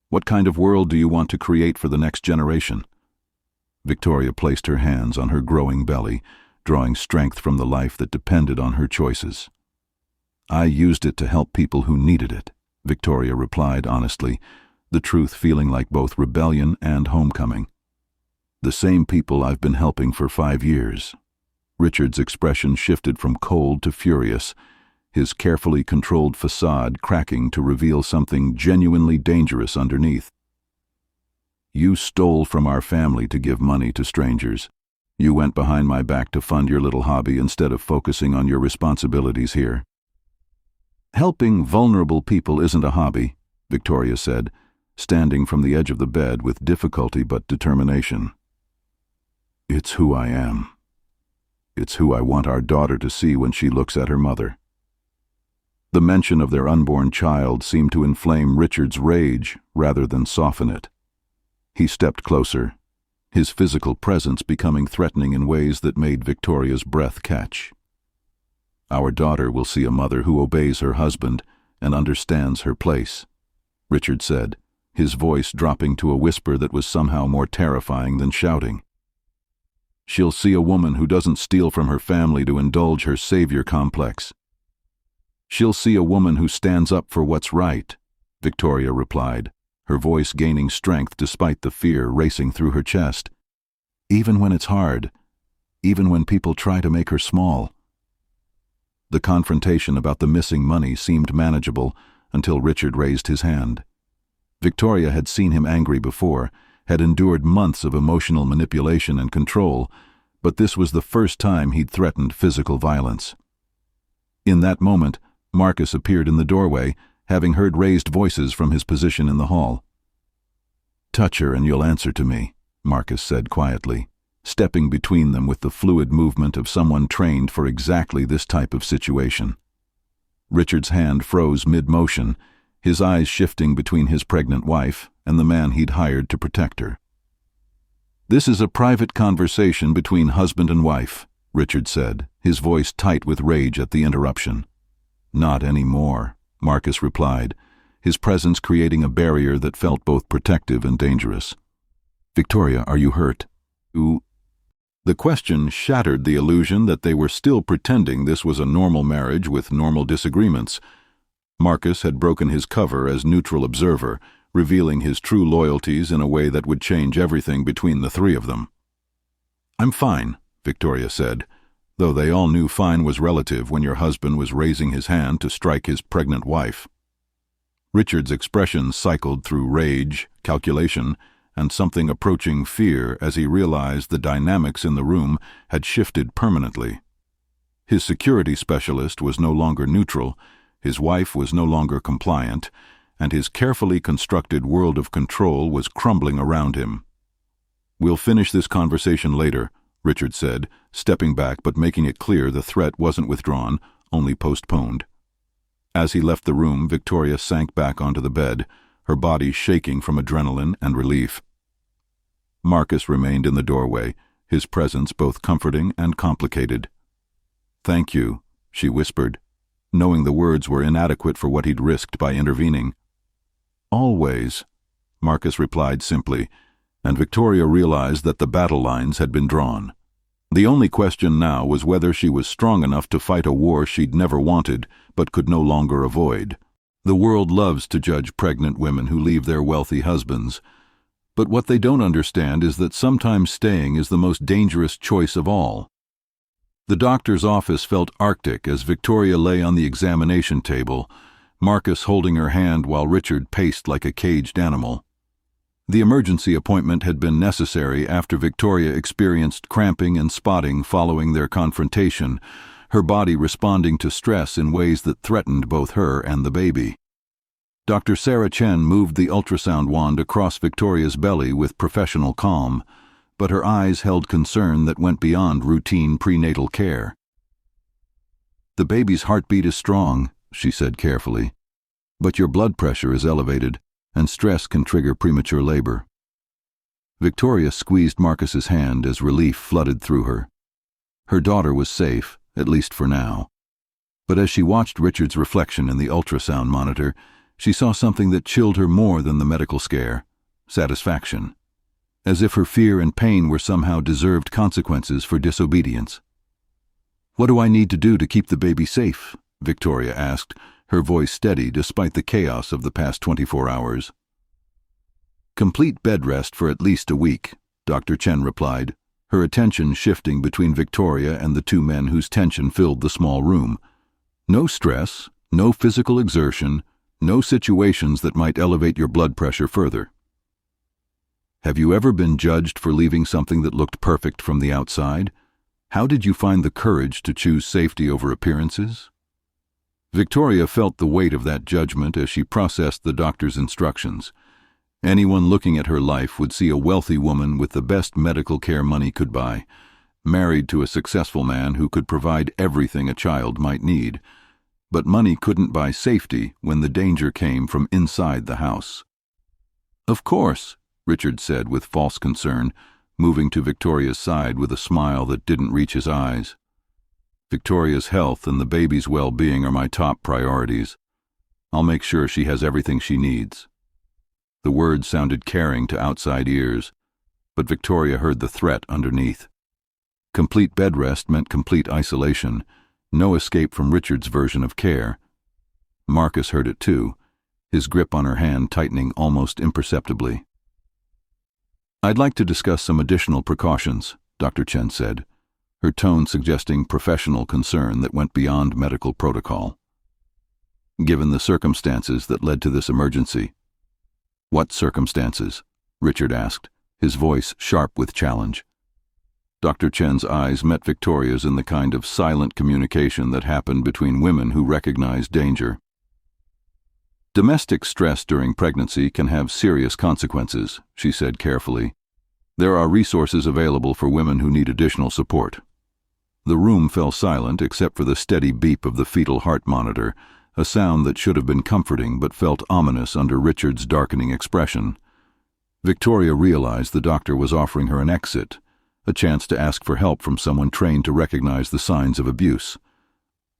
What kind of world do you want to create for the next generation?" Victoria placed her hands on her growing belly, drawing strength from the life that depended on her choices. "I used it to help people who needed it," Victoria replied honestly, the truth feeling like both rebellion and homecoming. "The same people I've been helping for 5 years." Richard's expression shifted from cold to furious, his carefully controlled facade cracking to reveal something genuinely dangerous underneath. "You stole from our family to give money to strangers. You went behind my back to fund your little hobby instead of focusing on your responsibilities here." "Helping vulnerable people isn't a hobby," Victoria said, standing from the edge of the bed with difficulty but determination. "It's who I am. It's who I want our daughter to see when she looks at her mother." The mention of their unborn child seemed to inflame Richard's rage rather than soften it. He stepped closer, his physical presence becoming threatening in ways that made Victoria's breath catch. "Our daughter will see a mother who obeys her husband and understands her place," Richard said, his voice dropping to a whisper that was somehow more terrifying than shouting. "She'll see a woman who doesn't steal from her family to indulge her savior complex. She'll see a woman who stands up for what's right," Victoria replied, her voice gaining strength despite the fear racing through her chest. "Even when it's hard, even when people try to make her small." The confrontation about the missing money seemed manageable until Richard raised his hand. Victoria had seen him angry before, had endured months of emotional manipulation and control, but this was the first time he'd threatened physical violence. In that moment, Marcus appeared in the doorway, having heard raised voices from his position in the hall. "Touch her and you'll answer to me," Marcus said quietly, stepping between them with the fluid movement of someone trained for exactly this type of situation. Richard's hand froze mid-motion, his eyes shifting between his pregnant wife and the man he'd hired to protect her. "This is a private conversation between husband and wife," Richard said, his voice tight with rage at the interruption. "Not anymore," Marcus replied, his presence creating a barrier that felt both protective and dangerous. "Victoria, are you hurt?" The question shattered the illusion that they were still pretending this was a normal marriage with normal disagreements. Marcus had broken his cover as neutral observer, revealing his true loyalties in a way that would change everything between the three of them. "I'm fine," Victoria said, though they all knew fine was relative when your husband was raising his hand to strike his pregnant wife. Richard's expression cycled through rage, calculation, and something approaching fear as he realized the dynamics in the room had shifted permanently. His security specialist was no longer neutral, his wife was no longer compliant, and his carefully constructed world of control was crumbling around him. "We'll finish this conversation later," Richard said, stepping back but making it clear the threat wasn't withdrawn, only postponed. As he left the room, Victoria sank back onto the bed, her body shaking from adrenaline and relief. Marcus remained in the doorway, his presence both comforting and complicated. "Thank you," she whispered, knowing the words were inadequate for what he'd risked by intervening. "Always," Marcus replied simply, and Victoria realized that the battle lines had been drawn. The only question now was whether she was strong enough to fight a war she'd never wanted but could no longer avoid. The world loves to judge pregnant women who leave their wealthy husbands, but what they don't understand is that sometimes staying is the most dangerous choice of all. The doctor's office felt arctic as Victoria lay on the examination table, Marcus holding her hand while Richard paced like a caged animal. The emergency appointment had been necessary after Victoria experienced cramping and spotting following their confrontation, her body responding to stress in ways that threatened both her and the baby. Dr. Sarah Chen moved the ultrasound wand across Victoria's belly with professional calm, but her eyes held concern that went beyond routine prenatal care. "The baby's heartbeat is strong," she said carefully, "but your blood pressure is elevated. and stress can trigger premature labor. Victoria squeezed Marcus's hand as relief flooded through her. Her daughter was safe, at least for now. But as she watched Richard's reflection in the ultrasound monitor, she saw something that chilled her more than the medical scare: satisfaction. As if her fear and pain were somehow deserved consequences for disobedience. "What do I need to do to keep the baby safe?" Victoria asked, her voice steady despite the chaos of the past 24 hours. "Complete bed rest for at least a week," Dr. Chen replied, her attention shifting between Victoria and the two men whose tension filled the small room. "No stress, no physical exertion, no situations that might elevate your blood pressure further." "Have you ever been judged for leaving something that looked perfect from the outside? How did you find the courage to choose safety over appearances?" Victoria felt the weight of that judgment as she processed the doctor's instructions. Anyone looking at her life would see a wealthy woman with the best medical care money could buy, married to a successful man who could provide everything a child might need. But money couldn't buy safety when the danger came from inside the house. "Of course," Richard said with false concern, moving to Victoria's side with a smile that didn't reach his eyes. "Victoria's health and the baby's well-being are my top priorities. I'll make sure she has everything she needs." The words sounded caring to outside ears, but Victoria heard the threat underneath. Complete bed rest meant complete isolation, no escape from Richard's version of care. Marcus heard it too, his grip on her hand tightening almost imperceptibly. "I'd like to discuss some additional precautions," Dr. Chen said, her tone suggesting professional concern that went beyond medical protocol. "Given the circumstances that led to this emergency." "What circumstances?" Richard asked, his voice sharp with challenge. Dr. Chen's eyes met Victoria's in the kind of silent communication that happened between women who recognized danger. "Domestic stress during pregnancy can have serious consequences," she said carefully. "There are resources available for women who need additional support." The room fell silent except for the steady beep of the fetal heart monitor, a sound that should have been comforting but felt ominous under Richard's darkening expression. Victoria realized the doctor was offering her an exit, a chance to ask for help from someone trained to recognize the signs of abuse.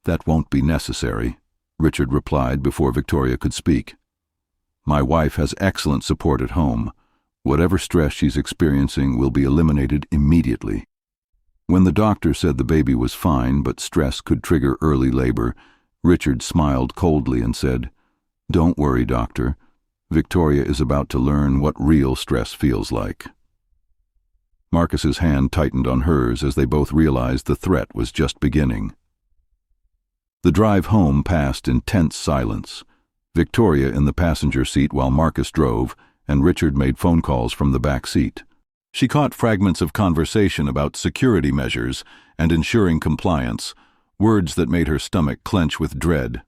"That won't be necessary," Richard replied before Victoria could speak. "My wife has excellent support at home. Whatever stress she's experiencing will be eliminated immediately." When the doctor said the baby was fine but stress could trigger early labor, Richard smiled coldly and said, "Don't worry, doctor. Victoria is about to learn what real stress feels like." Marcus's hand tightened on hers as they both realized the threat was just beginning. The drive home passed in tense silence, Victoria in the passenger seat while Marcus drove, and Richard made phone calls from the back seat. She caught fragments of conversation about security measures and ensuring compliance, words that made her stomach clench with dread.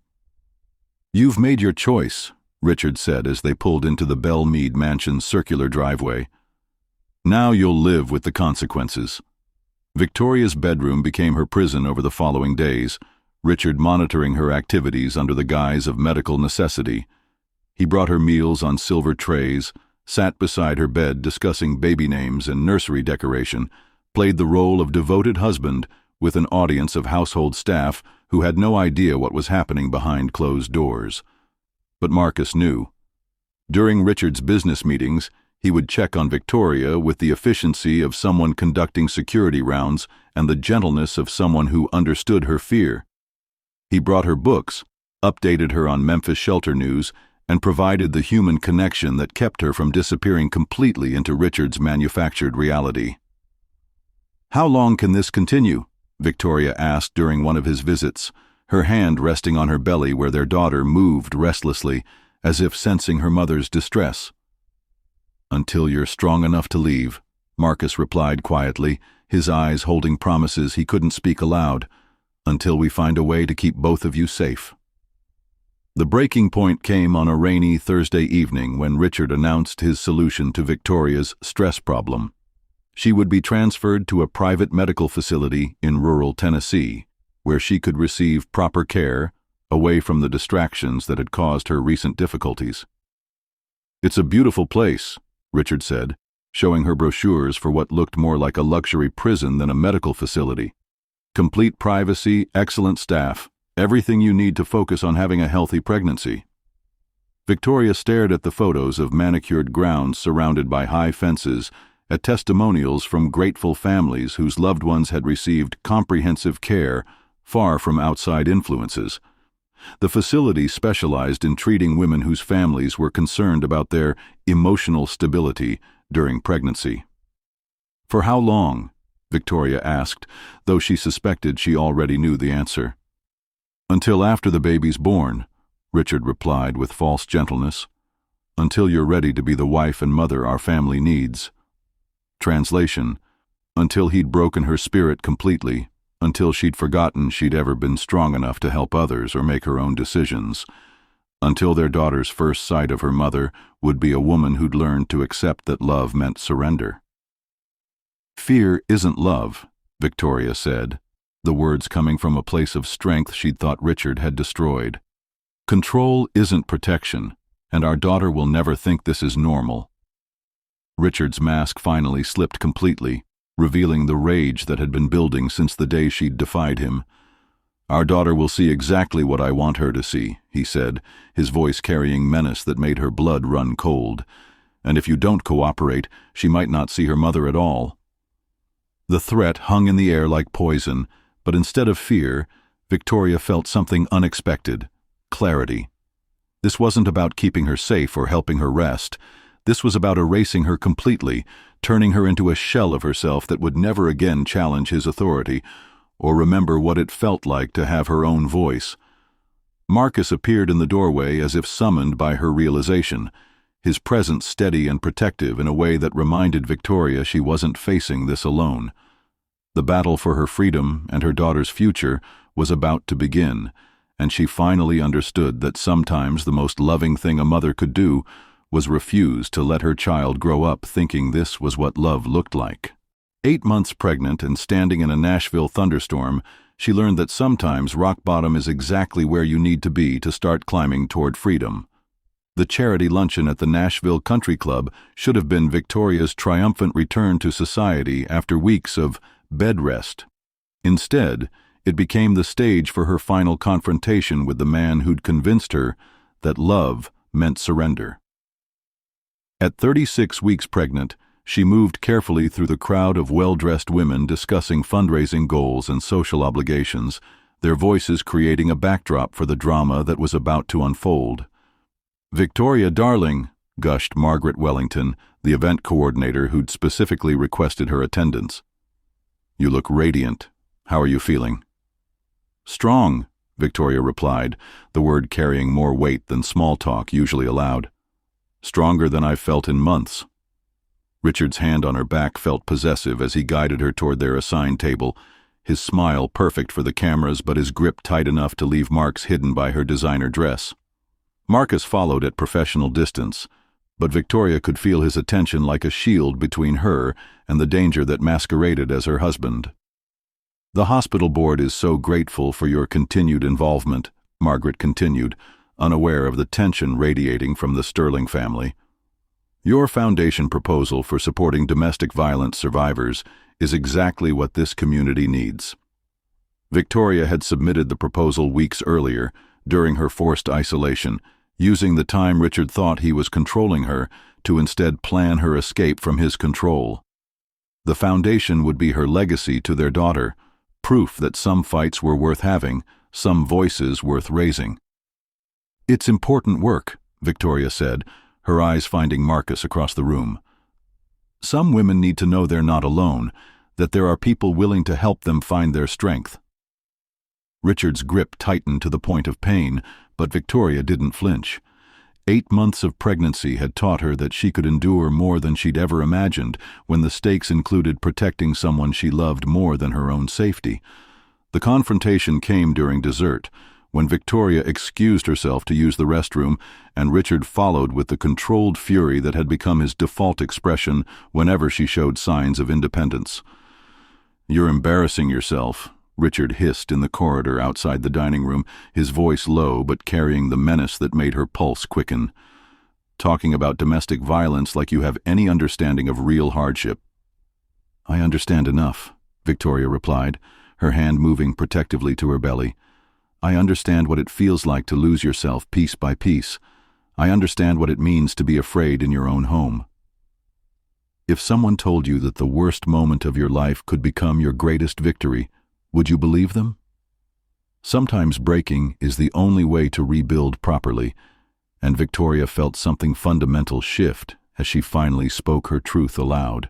"You've made your choice," Richard said as they pulled into the Bellmead Mansion's circular driveway. "Now you'll live with the consequences." Victoria's bedroom became her prison over the following days, Richard monitoring her activities under the guise of medical necessity. He brought her meals on silver trays, sat beside her bed discussing baby names and nursery decoration, played the role of devoted husband with an audience of household staff who had no idea what was happening behind closed doors. But Marcus knew. During Richard's business meetings, he would check on Victoria with the efficiency of someone conducting security rounds and the gentleness of someone who understood her fear. He brought her books, updated her on Memphis shelter news, and provided the human connection that kept her from disappearing completely into Richard's manufactured reality. "How long can this continue?" Victoria asked during one of his visits, her hand resting on her belly where their daughter moved restlessly, as if sensing her mother's distress. "Until you're strong enough to leave," Marcus replied quietly, his eyes holding promises he couldn't speak aloud. "Until we find a way to keep both of you safe." The breaking point came on a rainy Thursday evening when Richard announced his solution to Victoria's stress problem. She would be transferred to a private medical facility in rural Tennessee, where she could receive proper care, away from the distractions that had caused her recent difficulties. "It's a beautiful place," Richard said, showing her brochures for what looked more like a luxury prison than a medical facility. "Complete privacy, excellent staff, everything you need to focus on having a healthy pregnancy." Victoria stared at the photos of manicured grounds surrounded by high fences, at testimonials from grateful families whose loved ones had received comprehensive care, far from outside influences. The facility specialized in treating women whose families were concerned about their emotional stability during pregnancy. "For how long?" Victoria asked, though she suspected she already knew the answer. "Until after the baby's born," Richard replied with false gentleness. "Until you're ready to be the wife and mother our family needs." Translation: until he'd broken her spirit completely, until she'd forgotten she'd ever been strong enough to help others or make her own decisions, until their daughter's first sight of her mother would be a woman who'd learned to accept that love meant surrender. "Fear isn't love," Victoria said, the words coming from a place of strength she'd thought Richard had destroyed. "Control isn't protection, and our daughter will never think this is normal." Richard's mask finally slipped completely, revealing the rage that had been building since the day she'd defied him. "Our daughter will see exactly what I want her to see," he said, his voice carrying menace that made her blood run cold. "And if you don't cooperate, she might not see her mother at all." The threat hung in the air like poison, but instead of fear, Victoria felt something unexpected: clarity. This wasn't about keeping her safe or helping her rest. This was about erasing her completely, turning her into a shell of herself that would never again challenge his authority or remember what it felt like to have her own voice. Marcus appeared in the doorway as if summoned by her realization, his presence steady and protective in a way that reminded Victoria she wasn't facing this alone. The battle for her freedom and her daughter's future was about to begin, and she finally understood that sometimes the most loving thing a mother could do was refuse to let her child grow up thinking this was what love looked like. 8 months pregnant and standing in a Nashville thunderstorm, she learned that sometimes rock bottom is exactly where you need to be to start climbing toward freedom. The charity luncheon at the Nashville Country Club should have been Victoria's triumphant return to society after weeks of bed rest. Instead, it became the stage for her final confrontation with the man who'd convinced her that love meant surrender. At 36 weeks pregnant, she moved carefully through the crowd of well-dressed women discussing fundraising goals and social obligations, their voices creating a backdrop for the drama that was about to unfold. "Victoria, darling," gushed Margaret Wellington, the event coordinator who'd specifically requested her attendance. "You look radiant. How are you feeling?" "Strong," Victoria replied, the word carrying more weight than small talk usually allowed. "Stronger than I've felt in months." Richard's hand on her back felt possessive as he guided her toward their assigned table, his smile perfect for the cameras but his grip tight enough to leave marks hidden by her designer dress. Marcus followed at professional distance, but Victoria could feel his attention like a shield between her and the danger that masqueraded as her husband. "The hospital board is so grateful for your continued involvement," Margaret continued, unaware of the tension radiating from the Sterling family. "Your foundation proposal for supporting domestic violence survivors is exactly what this community needs." Victoria had submitted the proposal weeks earlier, during her forced isolation, using the time Richard thought he was controlling her to instead plan her escape from his control. The foundation would be her legacy to their daughter, proof that some fights were worth having, some voices worth raising. "It's important work," Victoria said, her eyes finding Marcus across the room. "Some women need to know they're not alone, that there are people willing to help them find their strength." Richard's grip tightened to the point of pain, but Victoria didn't flinch. 8 months of pregnancy had taught her that she could endure more than she'd ever imagined when the stakes included protecting someone she loved more than her own safety. The confrontation came during dessert, when Victoria excused herself to use the restroom and Richard followed with the controlled fury that had become his default expression whenever she showed signs of independence. "You're embarrassing yourself," Richard hissed in the corridor outside the dining room, his voice low but carrying the menace that made her pulse quicken. talking about domestic violence like you have any understanding of real hardship." "I understand enough," Victoria replied, her hand moving protectively to her belly. "I understand what it feels like to lose yourself piece by piece. I understand what it means to be afraid in your own home." If someone told you that the worst moment of your life could become your greatest victory, would you believe them? Sometimes breaking is the only way to rebuild properly, and Victoria felt something fundamental shift as she finally spoke her truth aloud.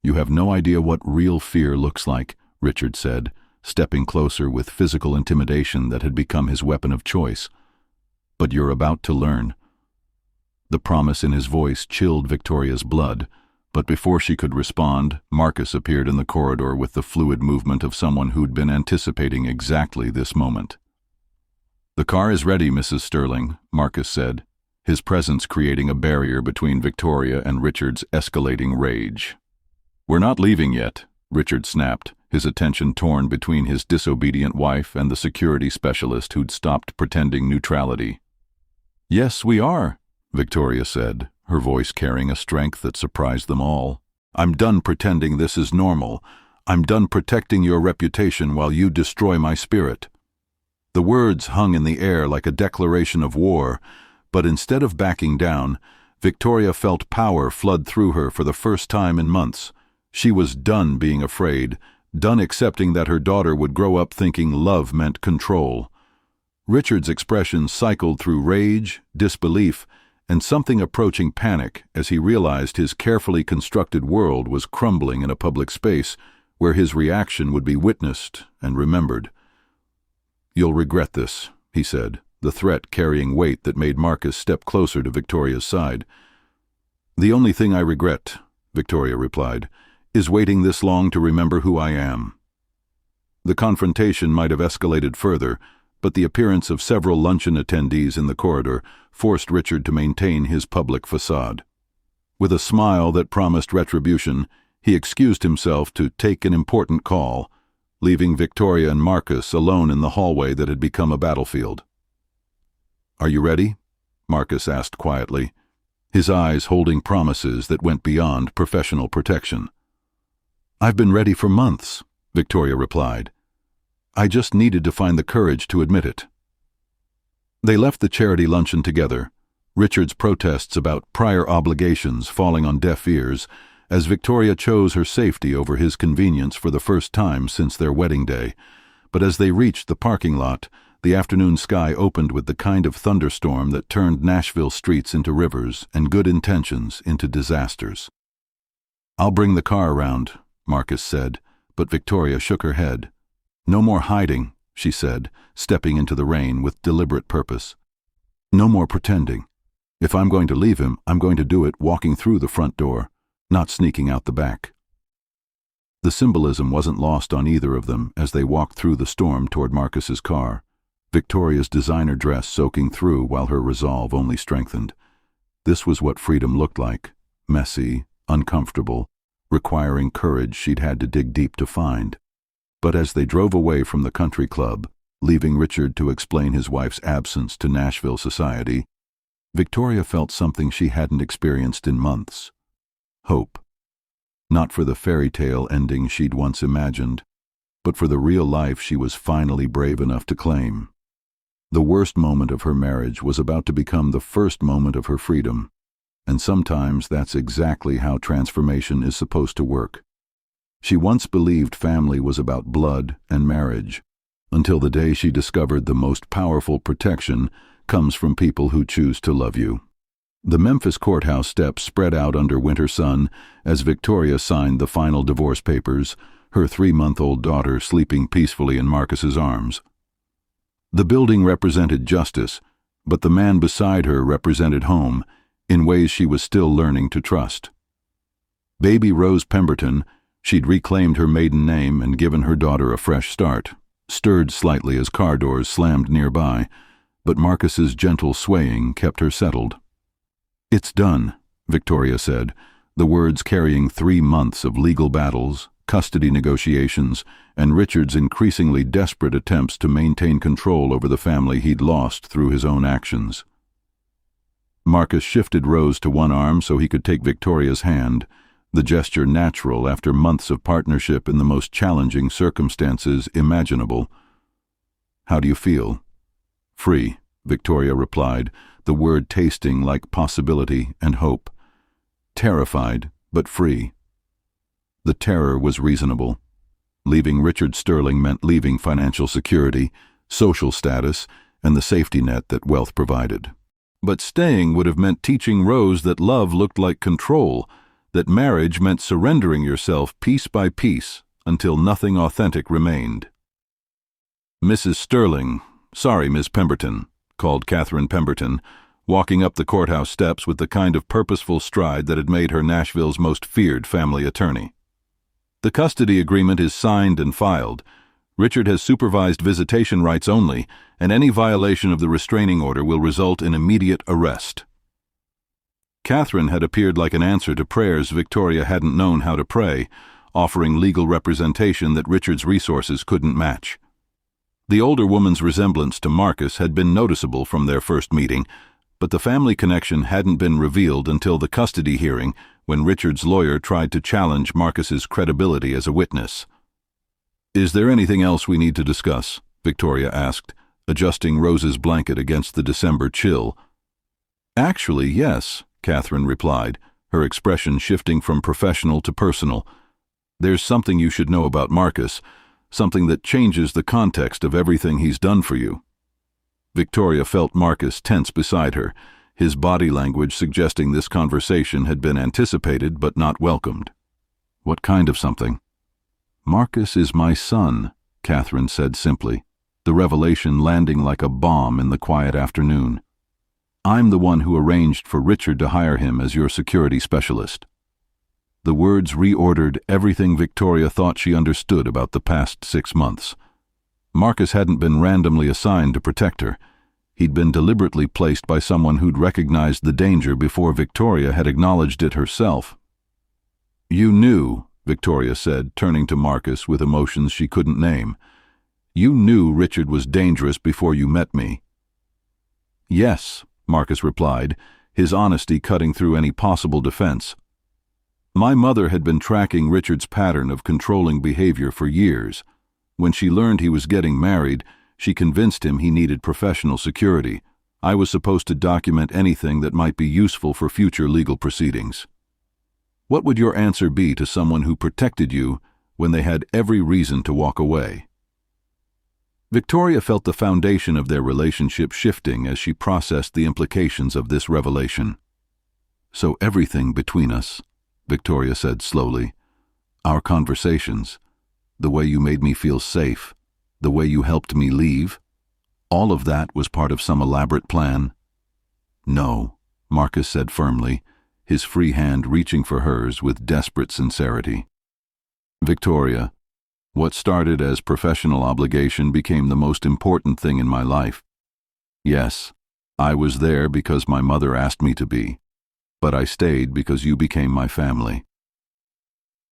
"You have no idea what real fear looks like," Richard said, stepping closer with physical intimidation that had become his weapon of choice. "But you're about to learn." The promise in his voice chilled Victoria's blood, but before she could respond, Marcus appeared in the corridor with the fluid movement of someone who'd been anticipating exactly this moment. "The car is ready, Mrs. Sterling," Marcus said, his presence creating a barrier between Victoria and Richard's escalating rage. "We're not leaving yet," Richard snapped, his attention torn between his disobedient wife and the security specialist who'd stopped pretending neutrality. "Yes, we are," Victoria said, her voice carrying a strength that surprised them all. "I'm done pretending this is normal. I'm done protecting your reputation while you destroy my spirit." The words hung in the air like a declaration of war, but instead of backing down, Victoria felt power flood through her for the first time in months. She was done being afraid, done accepting that her daughter would grow up thinking love meant control. Richard's expression cycled through rage, disbelief, and something approaching panic as he realized his carefully constructed world was crumbling in a public space where his reaction would be witnessed and remembered. "You'll regret this," he said, the threat carrying weight that made Marcus step closer to Victoria's side. "The only thing I regret," Victoria replied, "is waiting this long to remember who I am." The confrontation might have escalated further, but the appearance of several luncheon attendees in the corridor forced Richard to maintain his public facade. With a smile that promised retribution, he excused himself to take an important call, leaving Victoria and Marcus alone in the hallway that had become a battlefield. "Are you ready?" Marcus asked quietly, his eyes holding promises that went beyond professional protection. "I've been ready for months," Victoria replied. "I just needed to find the courage to admit it." They left the charity luncheon together, Richard's protests about prior obligations falling on deaf ears, as Victoria chose her safety over his convenience for the first time since their wedding day. But as they reached the parking lot, the afternoon sky opened with the kind of thunderstorm that turned Nashville streets into rivers and good intentions into disasters. "I'll bring the car around," Marcus said, but Victoria shook her head. "No more hiding," she said, stepping into the rain with deliberate purpose. "No more pretending. If I'm going to leave him, I'm going to do it walking through the front door, not sneaking out the back." The symbolism wasn't lost on either of them as they walked through the storm toward Marcus's car, Victoria's designer dress soaking through while her resolve only strengthened. This was what freedom looked like, messy, uncomfortable, requiring courage she'd had to dig deep to find. But as they drove away from the country club, leaving Richard to explain his wife's absence to Nashville society, Victoria felt something she hadn't experienced in months. Hope. Not for the fairy tale ending she'd once imagined, but for the real life she was finally brave enough to claim. The worst moment of her marriage was about to become the first moment of her freedom, and sometimes that's exactly how transformation is supposed to work. She once believed family was about blood and marriage, until the day she discovered the most powerful protection comes from people who choose to love you. The Memphis courthouse steps spread out under winter sun as Victoria signed the final divorce papers, her 3-month-old daughter sleeping peacefully in Marcus's arms. The building represented justice, but the man beside her represented home, in ways she was still learning to trust. Baby Rose Pemberton, she'd reclaimed her maiden name and given her daughter a fresh start, stirred slightly as car doors slammed nearby, but Marcus's gentle swaying kept her settled. "It's done," Victoria said, the words carrying 3 months of legal battles, custody negotiations, and Richard's increasingly desperate attempts to maintain control over the family he'd lost through his own actions. Marcus shifted Rose to one arm so he could take Victoria's hand, the gesture natural after months of partnership in the most challenging circumstances imaginable. "How do you feel?" "Free," Victoria replied, the word tasting like possibility and hope. "Terrified, but free." The terror was reasonable. Leaving Richard Sterling meant leaving financial security, social status, and the safety net that wealth provided. But staying would have meant teaching Rose that love looked like control, that marriage meant surrendering yourself piece by piece until nothing authentic remained. "Mrs. Sterling, sorry, Miss Pemberton," called Catherine Pemberton, walking up the courthouse steps with the kind of purposeful stride that had made her Nashville's most feared family attorney. "The custody agreement is signed and filed. Richard has supervised visitation rights only, and any violation of the restraining order will result in immediate arrest." Catherine had appeared like an answer to prayers Victoria hadn't known how to pray, offering legal representation that Richard's resources couldn't match. The older woman's resemblance to Marcus had been noticeable from their first meeting, but the family connection hadn't been revealed until the custody hearing, when Richard's lawyer tried to challenge Marcus's credibility as a witness. "Is there anything else we need to discuss?" Victoria asked, adjusting Rose's blanket against the December chill. "Actually, yes," Catherine replied, her expression shifting from professional to personal. "There's something you should know about Marcus, something that changes the context of everything he's done for you." Victoria felt Marcus tense beside her, his body language suggesting this conversation had been anticipated but not welcomed. "What kind of something?" "Marcus is my son," Catherine said simply, the revelation landing like a bomb in the quiet afternoon. "I'm the one who arranged for Richard to hire him as your security specialist." The words reordered everything Victoria thought she understood about the past 6 months. Marcus hadn't been randomly assigned to protect her. He'd been deliberately placed by someone who'd recognized the danger before Victoria had acknowledged it herself. "You knew," Victoria said, turning to Marcus with emotions she couldn't name. "You knew Richard was dangerous before you met me." "Yes," Marcus replied, his honesty cutting through any possible defense. "My mother had been tracking Richard's pattern of controlling behavior for years. When she learned he was getting married, she convinced him he needed professional security. I was supposed to document anything that might be useful for future legal proceedings." "What would your answer be to someone who protected you when they had every reason to walk away?" Victoria felt the foundation of their relationship shifting as she processed the implications of this revelation. "So everything between us," Victoria said slowly, "our conversations, the way you made me feel safe, the way you helped me leave, all of that was part of some elaborate plan?" "No," Marcus said firmly, his free hand reaching for hers with desperate sincerity. "Victoria, what started as professional obligation became the most important thing in my life. Yes, I was there because my mother asked me to be, but I stayed because you became my family."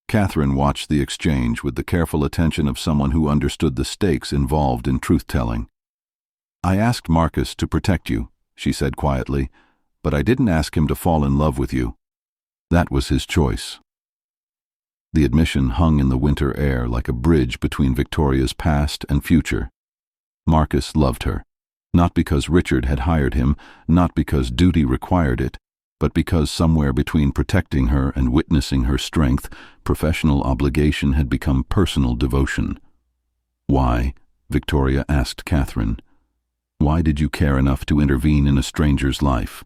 Catherine watched the exchange with the careful attention of someone who understood the stakes involved in truth-telling. "I asked Marcus to protect you," she said quietly, "but I didn't ask him to fall in love with you. That was his choice." The admission hung in the winter air like a bridge between Victoria's past and future. Marcus loved her, not because Richard had hired him, not because duty required it, but because somewhere between protecting her and witnessing her strength, professional obligation had become personal devotion. "Why?" Victoria asked Catherine. "Why did you care enough to intervene in a stranger's life?"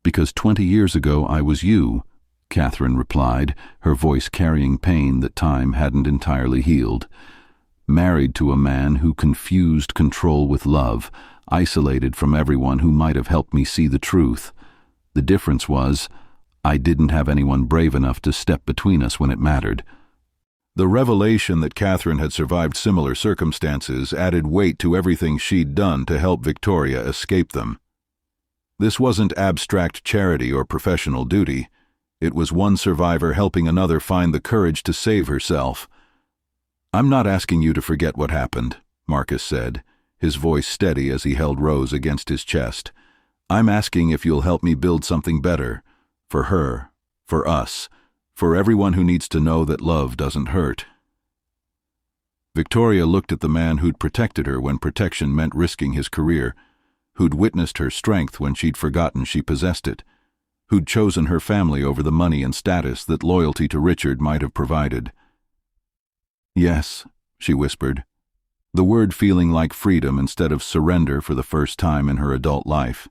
"Because 20 years ago I was you," Catherine replied, her voice carrying pain that time hadn't entirely healed. "Married to a man who confused control with love, isolated from everyone who might have helped me see the truth. The difference was, I didn't have anyone brave enough to step between us when it mattered." The revelation that Catherine had survived similar circumstances added weight to everything she'd done to help Victoria escape them. This wasn't abstract charity or professional duty. It was one survivor helping another find the courage to save herself. "I'm not asking you to forget what happened," Marcus said, his voice steady as he held Rose against his chest. I'm asking if you'll help me build something better. For her, for us, for everyone who needs to know that love doesn't hurt." Victoria looked at the man who'd protected her when protection meant risking his career, who'd witnessed her strength when she'd forgotten she possessed it, who'd chosen her family over the money and status that loyalty to Richard might have provided. "Yes," she whispered, the word feeling like freedom instead of surrender for the first time in her adult life.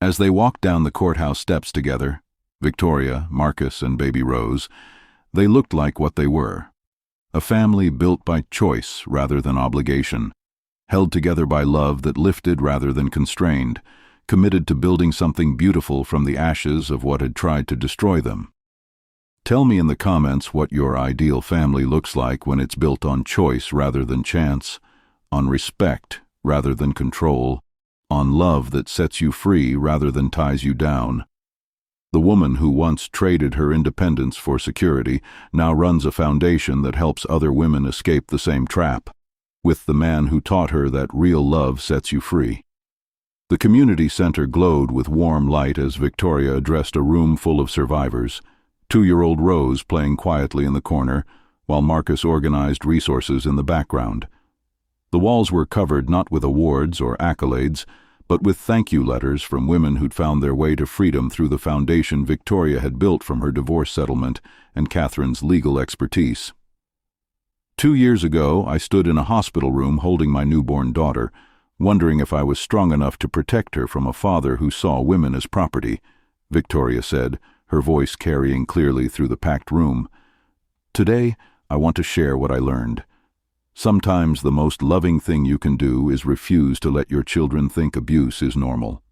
As they walked down the courthouse steps together, Victoria, Marcus, and baby Rose, they looked like what they were. A family built by choice rather than obligation, held together by love that lifted rather than constrained, committed to building something beautiful from the ashes of what had tried to destroy them. Tell me in the comments what your ideal family looks like when it's built on choice rather than chance, on respect rather than control, on love that sets you free rather than ties you down. The woman who once traded her independence for security now runs a foundation that helps other women escape the same trap, with the man who taught her that real love sets you free. The community center glowed with warm light as Victoria addressed a room full of survivors, 2-year-old Rose playing quietly in the corner, while Marcus organized resources in the background. The walls were covered not with awards or accolades, but with thank you letters from women who'd found their way to freedom through the foundation Victoria had built from her divorce settlement and Catherine's legal expertise. 2 years ago, I stood in a hospital room holding my newborn daughter, wondering if I was strong enough to protect her from a father who saw women as property, Victoria said, her voice carrying clearly through the packed room. Today, I want to share what I learned. Sometimes the most loving thing you can do is refuse to let your children think abuse is normal.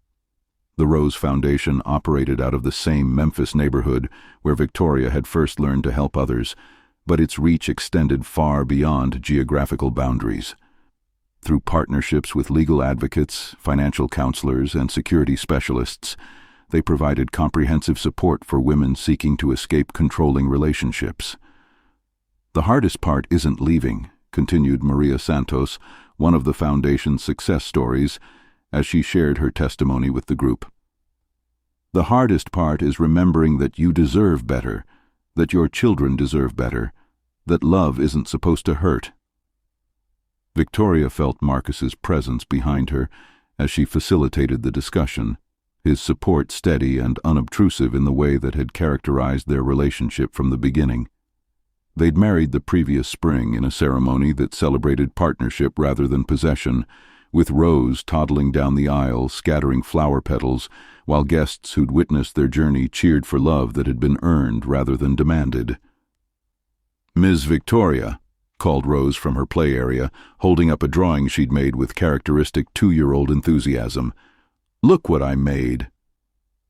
The Rose Foundation operated out of the same Memphis neighborhood where Victoria had first learned to help others, but its reach extended far beyond geographical boundaries. Through partnerships with legal advocates, financial counselors, and security specialists, they provided comprehensive support for women seeking to escape controlling relationships. "The hardest part isn't leaving," continued Maria Santos, one of the Foundation's success stories, as she shared her testimony with the group. "The hardest part is remembering that you deserve better, that your children deserve better, that love isn't supposed to hurt." Victoria felt Marcus's presence behind her as she facilitated the discussion, his support steady and unobtrusive in the way that had characterized their relationship from the beginning. They'd married the previous spring in a ceremony that celebrated partnership rather than possession, with Rose toddling down the aisle, scattering flower petals, while guests who'd witnessed their journey cheered for love that had been earned rather than demanded. "Ms. Victoria," called Rose from her play area, holding up a drawing she'd made with characteristic 2-year-old enthusiasm. "Look what I made."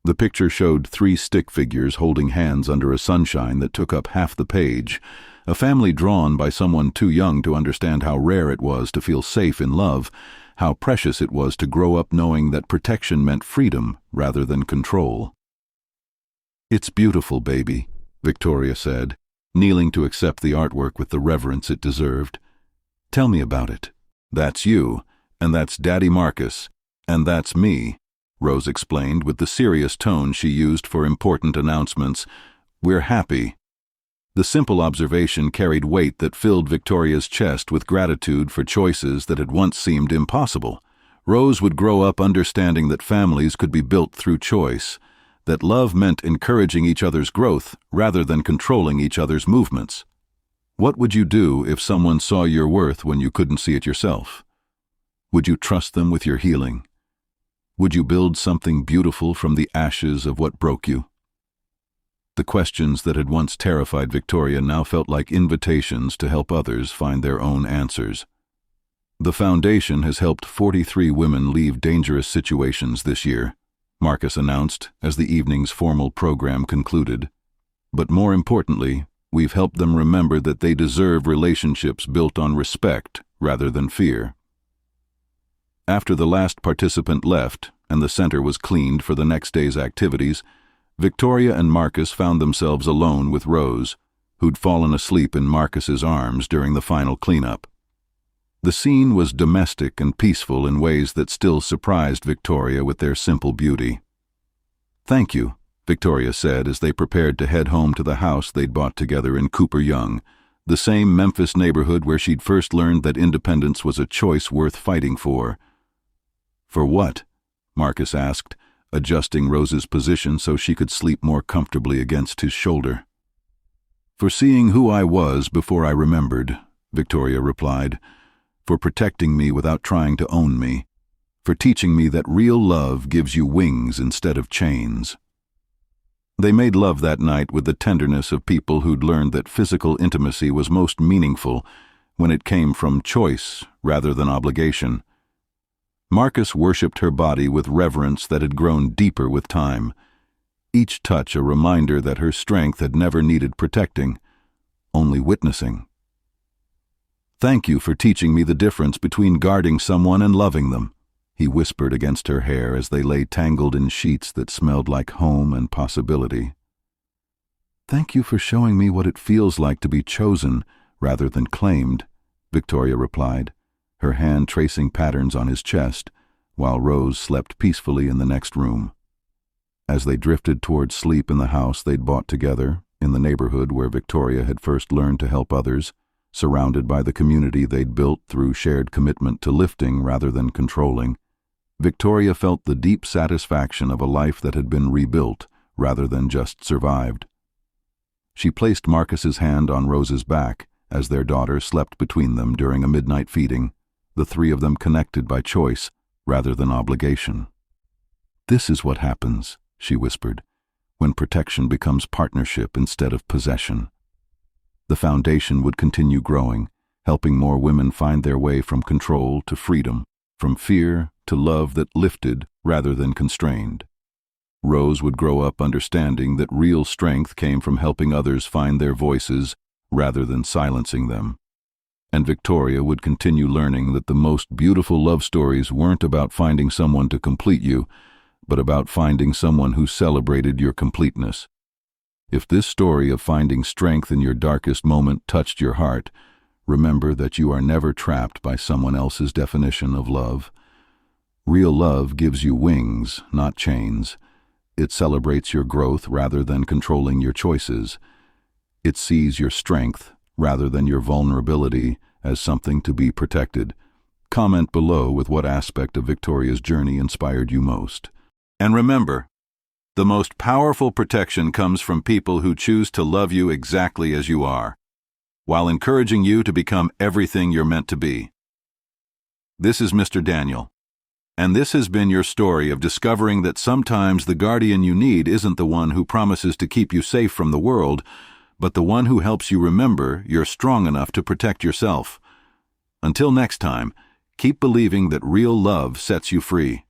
The picture showed 3 stick figures holding hands under a sunshine that took up half the page, a family drawn by someone too young to understand how rare it was to feel safe in love, how precious it was to grow up knowing that protection meant freedom rather than control. "It's beautiful, baby," Victoria said, kneeling to accept the artwork with the reverence it deserved. "Tell me about it." "That's you, and that's Daddy Marcus, and that's me," Rose explained with the serious tone she used for important announcements. "We're happy." The simple observation carried weight that filled Victoria's chest with gratitude for choices that had once seemed impossible. Rose would grow up understanding that families could be built through choice, that love meant encouraging each other's growth rather than controlling each other's movements. What would you do if someone saw your worth when you couldn't see it yourself? Would you trust them with your healing? Would you build something beautiful from the ashes of what broke you? The questions that had once terrified Victoria now felt like invitations to help others find their own answers. The Foundation has helped 43 women leave dangerous situations this year, Marcus announced as the evening's formal program concluded. But more importantly, we've helped them remember that they deserve relationships built on respect rather than fear. After the last participant left and the center was cleaned for the next day's activities, Victoria and Marcus found themselves alone with Rose, who'd fallen asleep in Marcus's arms during the final cleanup. The scene was domestic and peaceful in ways that still surprised Victoria with their simple beauty. "Thank you," Victoria said as they prepared to head home to the house they'd bought together in Cooper Young, the same Memphis neighborhood where she'd first learned that independence was a choice worth fighting for. "For what?" Marcus asked, adjusting Rose's position so she could sleep more comfortably against his shoulder. "For seeing who I was before I remembered," Victoria replied. "For protecting me without trying to own me. For teaching me that real love gives you wings instead of chains." They made love that night with the tenderness of people who'd learned that physical intimacy was most meaningful when it came from choice rather than obligation. Marcus worshipped her body with reverence that had grown deeper with time, each touch a reminder that her strength had never needed protecting, only witnessing. "Thank you for teaching me the difference between guarding someone and loving them," he whispered against her hair as they lay tangled in sheets that smelled like home and possibility. "Thank you for showing me what it feels like to be chosen rather than claimed," Victoria replied, her hand tracing patterns on his chest, while Rose slept peacefully in the next room. As they drifted towards sleep in the house they'd bought together, in the neighborhood where Victoria had first learned to help others, surrounded by the community they'd built through shared commitment to lifting rather than controlling, Victoria felt the deep satisfaction of a life that had been rebuilt rather than just survived. She placed Marcus's hand on Rose's back as their daughter slept between them during a midnight feeding, the three of them connected by choice rather than obligation. "This is what happens," she whispered, "when protection becomes partnership instead of possession." The foundation would continue growing, helping more women find their way from control to freedom, from fear to love that lifted rather than constrained. Rose would grow up understanding that real strength came from helping others find their voices rather than silencing them. And Victoria would continue learning that the most beautiful love stories weren't about finding someone to complete you, but about finding someone who celebrated your completeness. If this story of finding strength in your darkest moment touched your heart, remember that you are never trapped by someone else's definition of love. Real love gives you wings, not chains. It celebrates your growth rather than controlling your choices. It sees your strength rather than your vulnerability as something to be protected. Comment below with what aspect of Victoria's journey inspired you most. And remember, the most powerful protection comes from people who choose to love you exactly as you are, while encouraging you to become everything you're meant to be. This is Mr. Daniel, and this has been your story of discovering that sometimes the guardian you need isn't the one who promises to keep you safe from the world, but the one who helps you remember you're strong enough to protect yourself. Until next time, keep believing that real love sets you free.